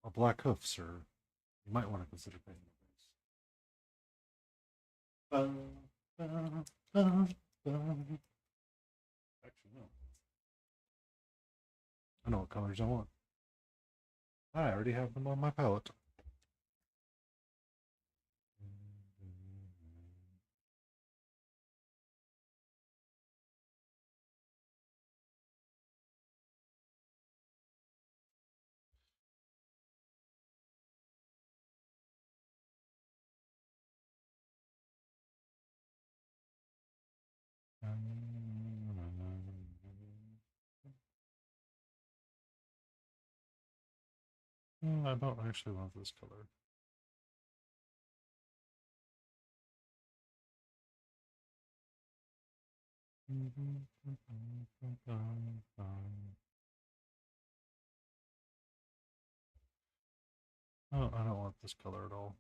a black hoof, sir, you might want to consider paying the price. Actually, no. I know what colors I want. I already have them on my palette. I don't actually want this color. Oh, I don't want this color at all.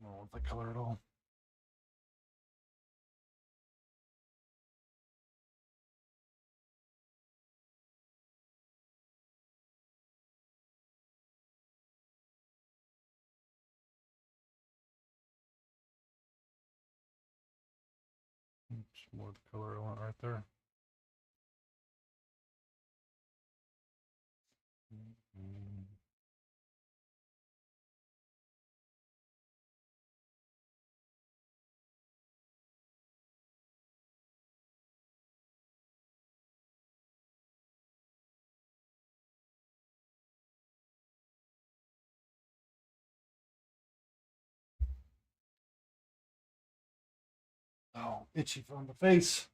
I don't want that color at all. Oops, more of the color I want right there. Oh, itchy from the face.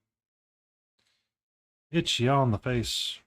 Itchy on the face.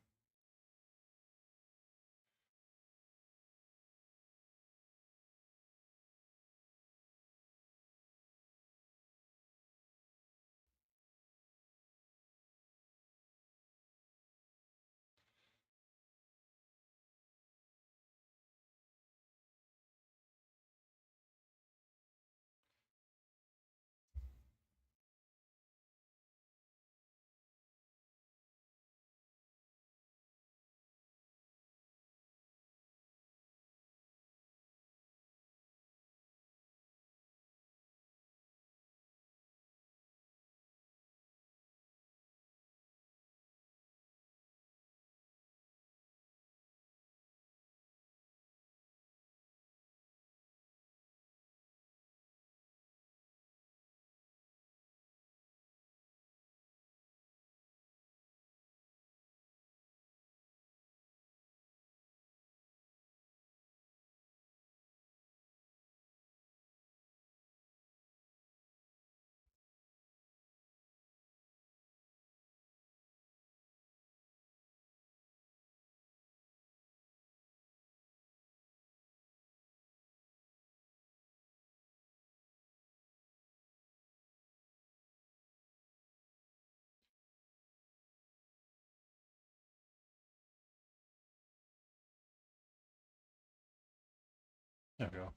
There we go.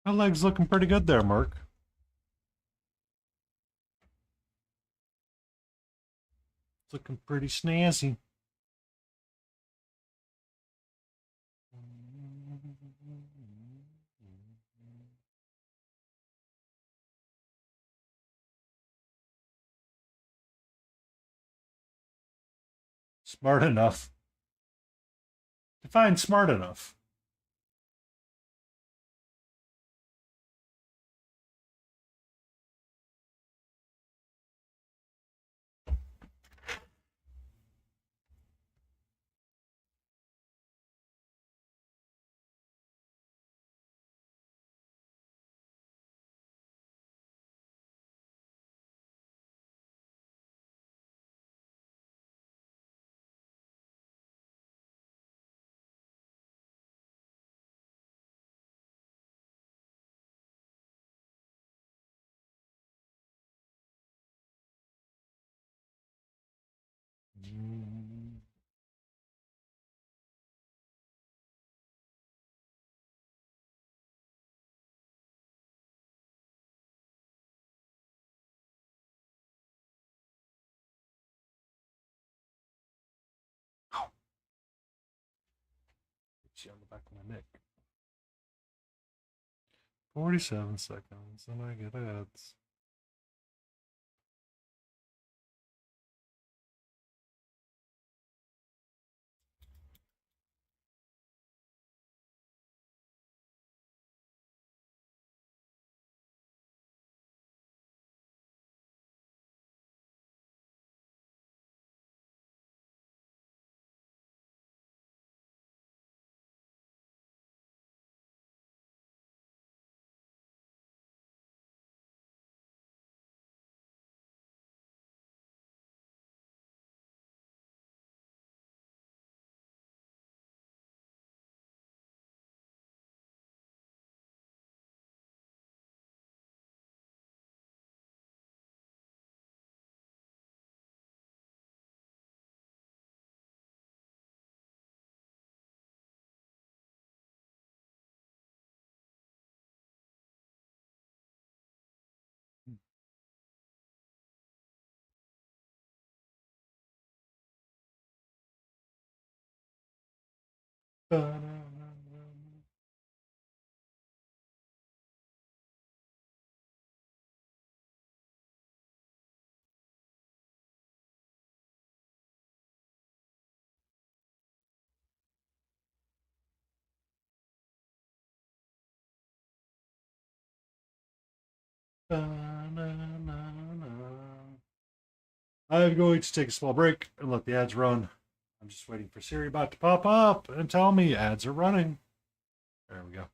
My leg's looking pretty good there, Mark. It's looking pretty snazzy. Smart enough. Define smart enough. Get you on the back of my neck. 47 seconds, and I get ads. I'm going to take a small break and let the ads run. I'm just waiting for SiriBot to pop up and tell me ads are running. There we go.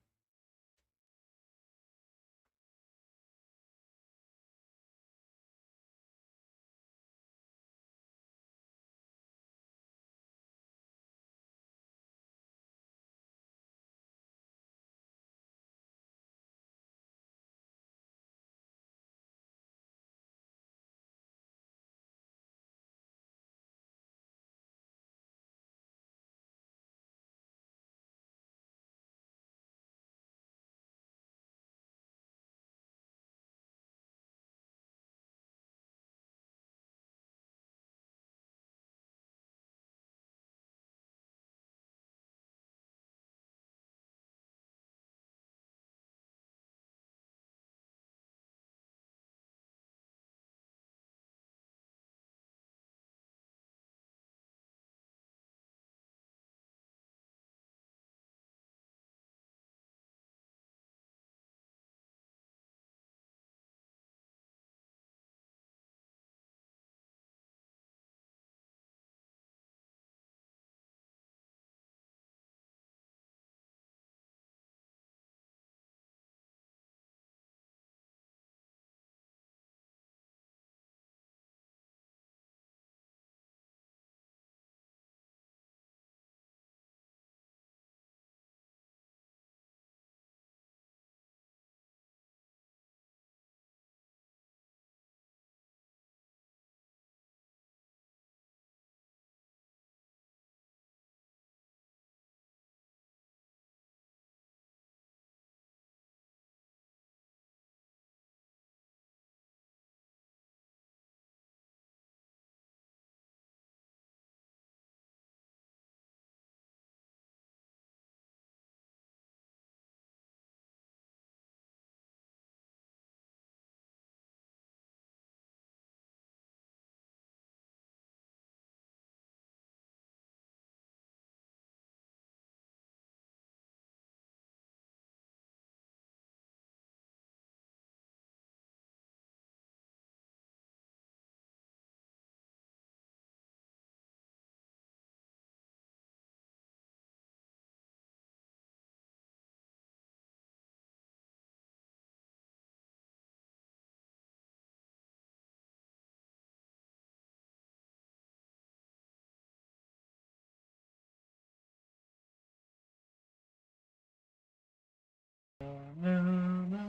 Banana.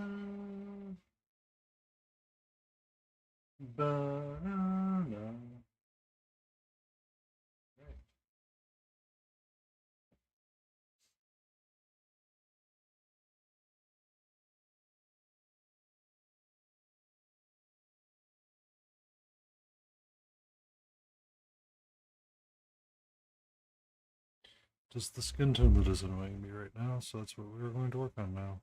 Banana. Right. Just the skin tone that is annoying me right now, so that's what we're going to work on now.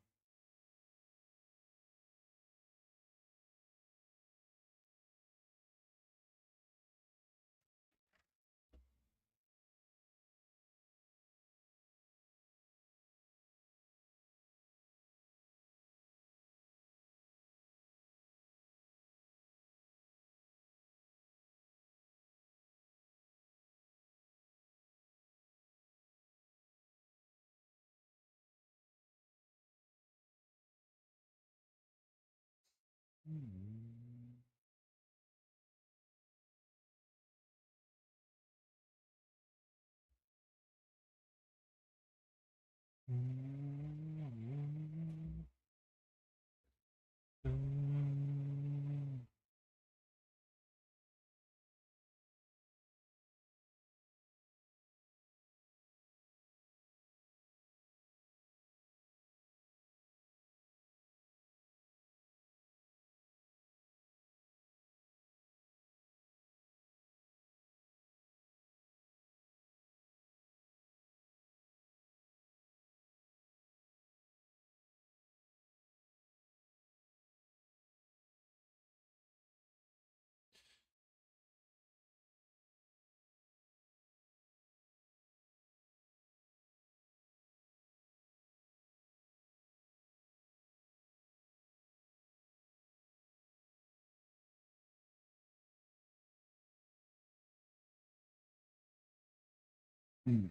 Hmm.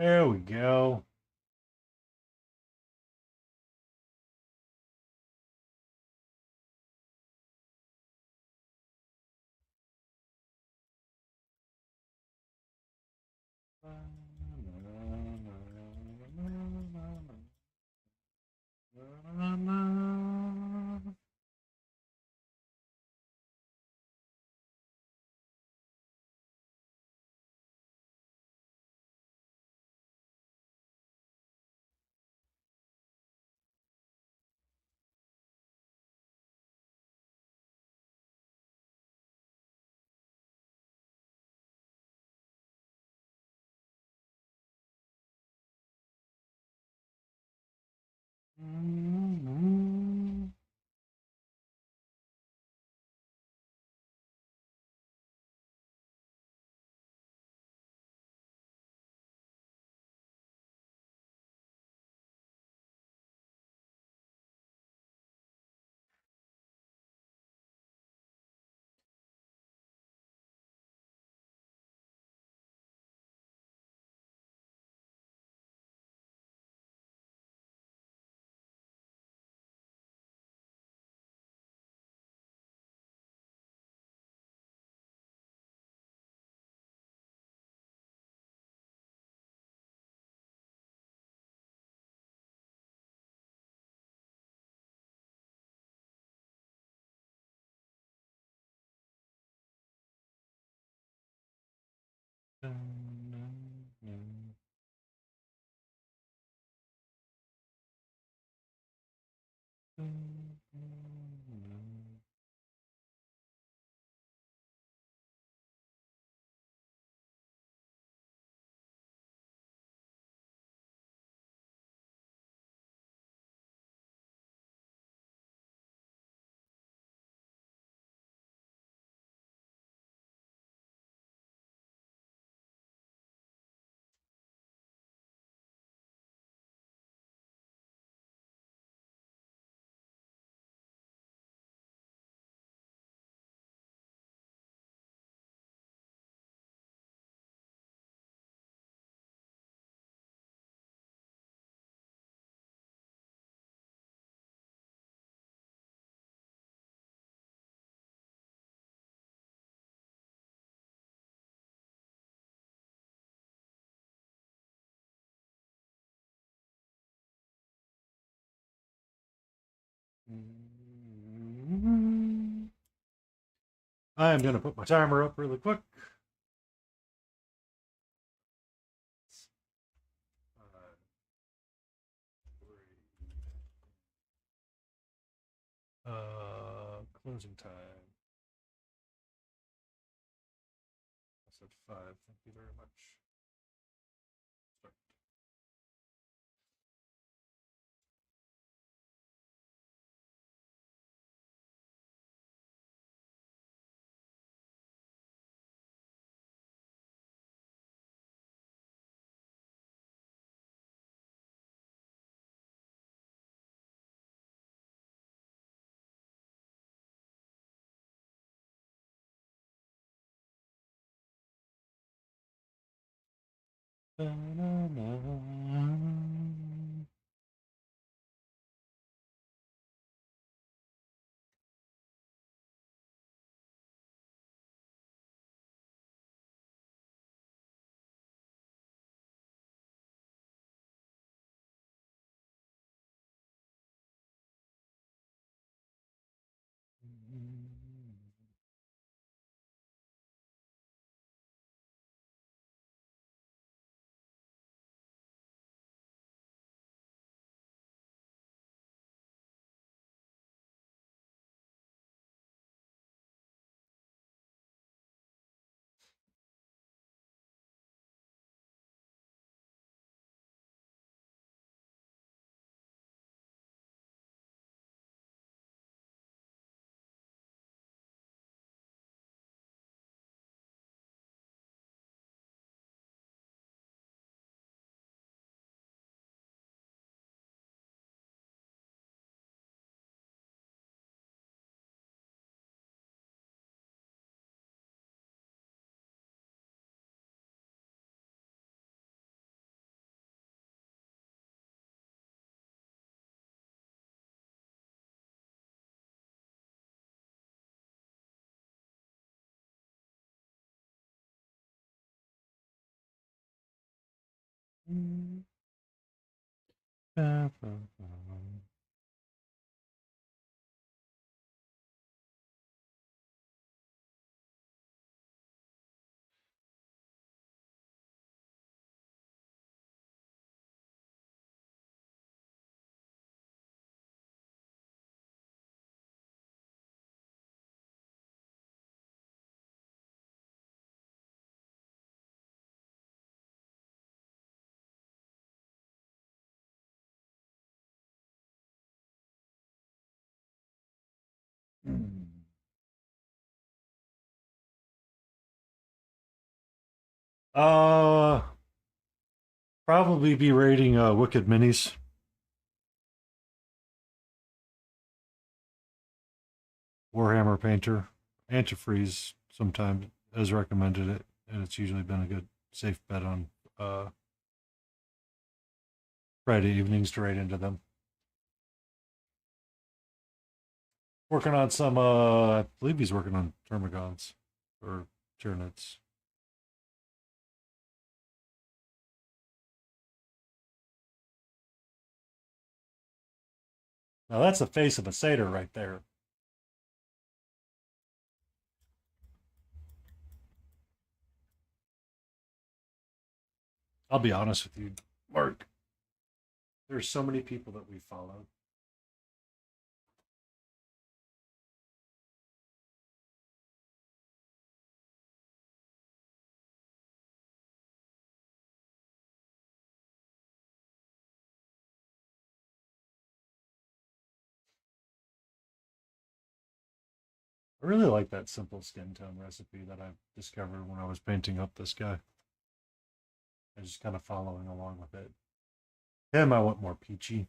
There we go. I'm going to put my timer up really quick. 5, 3. Closing time. I said 5. Thank you very much. Start. Uh, Probably be rating Wicked Minis. Warhammer Painter. Antifreeze sometimes has recommended it, and it's usually been a good safe bet on Friday evenings to raid into them. Working on some I believe he's working on Termagants or Tyranids. Now that's the face of a satyr right there. I'll be honest with you, Mark. There's so many people that we follow. I really like that simple skin tone recipe that I discovered when I was painting up this guy. I was just kind of following along with it. Him, I want more peachy.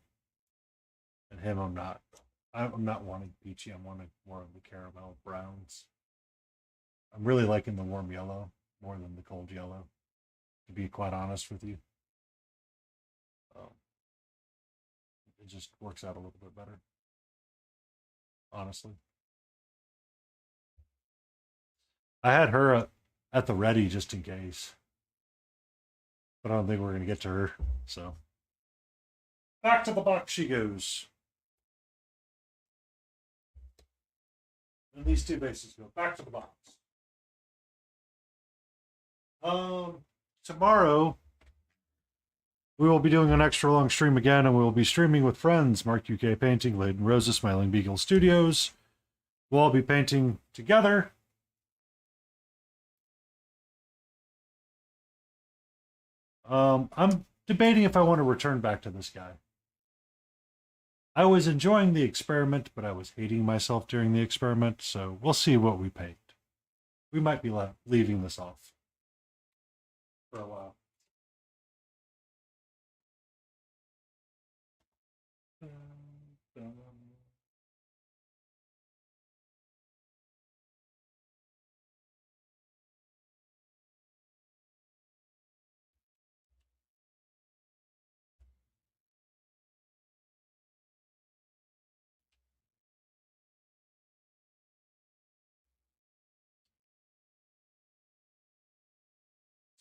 And him, I'm not. I'm not wanting peachy. I'm wanting more of the caramel browns. I'm really liking the warm yellow more than the cold yellow, to be quite honest with you. Um, it just works out a little bit better, honestly. I had her at the ready just in case, but I don't think we're going to get to her. So back to the box she goes. And these two bases go back to the box. Tomorrow we will be doing an extra long stream again, and we will be streaming with friends: Mark UK Painting, Layden Rosa, Smiling Beagle Studios. We'll all be painting together. I'm debating if I want to return back to this guy. I was enjoying the experiment, but I was hating myself during the experiment, so we'll see what we paint. We might be leaving this off for a while.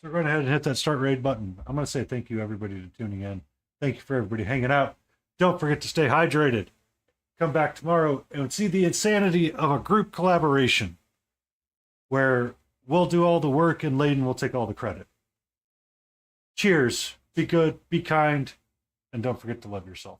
So go ahead and hit that start raid button. I'm going to say thank you, everybody, to tuning in. Thank you for everybody hanging out. Don't forget to stay hydrated. Come back tomorrow and see the insanity of a group collaboration where we'll do all the work and Layden will take all the credit. Cheers. Be good, be kind, and don't forget to love yourself.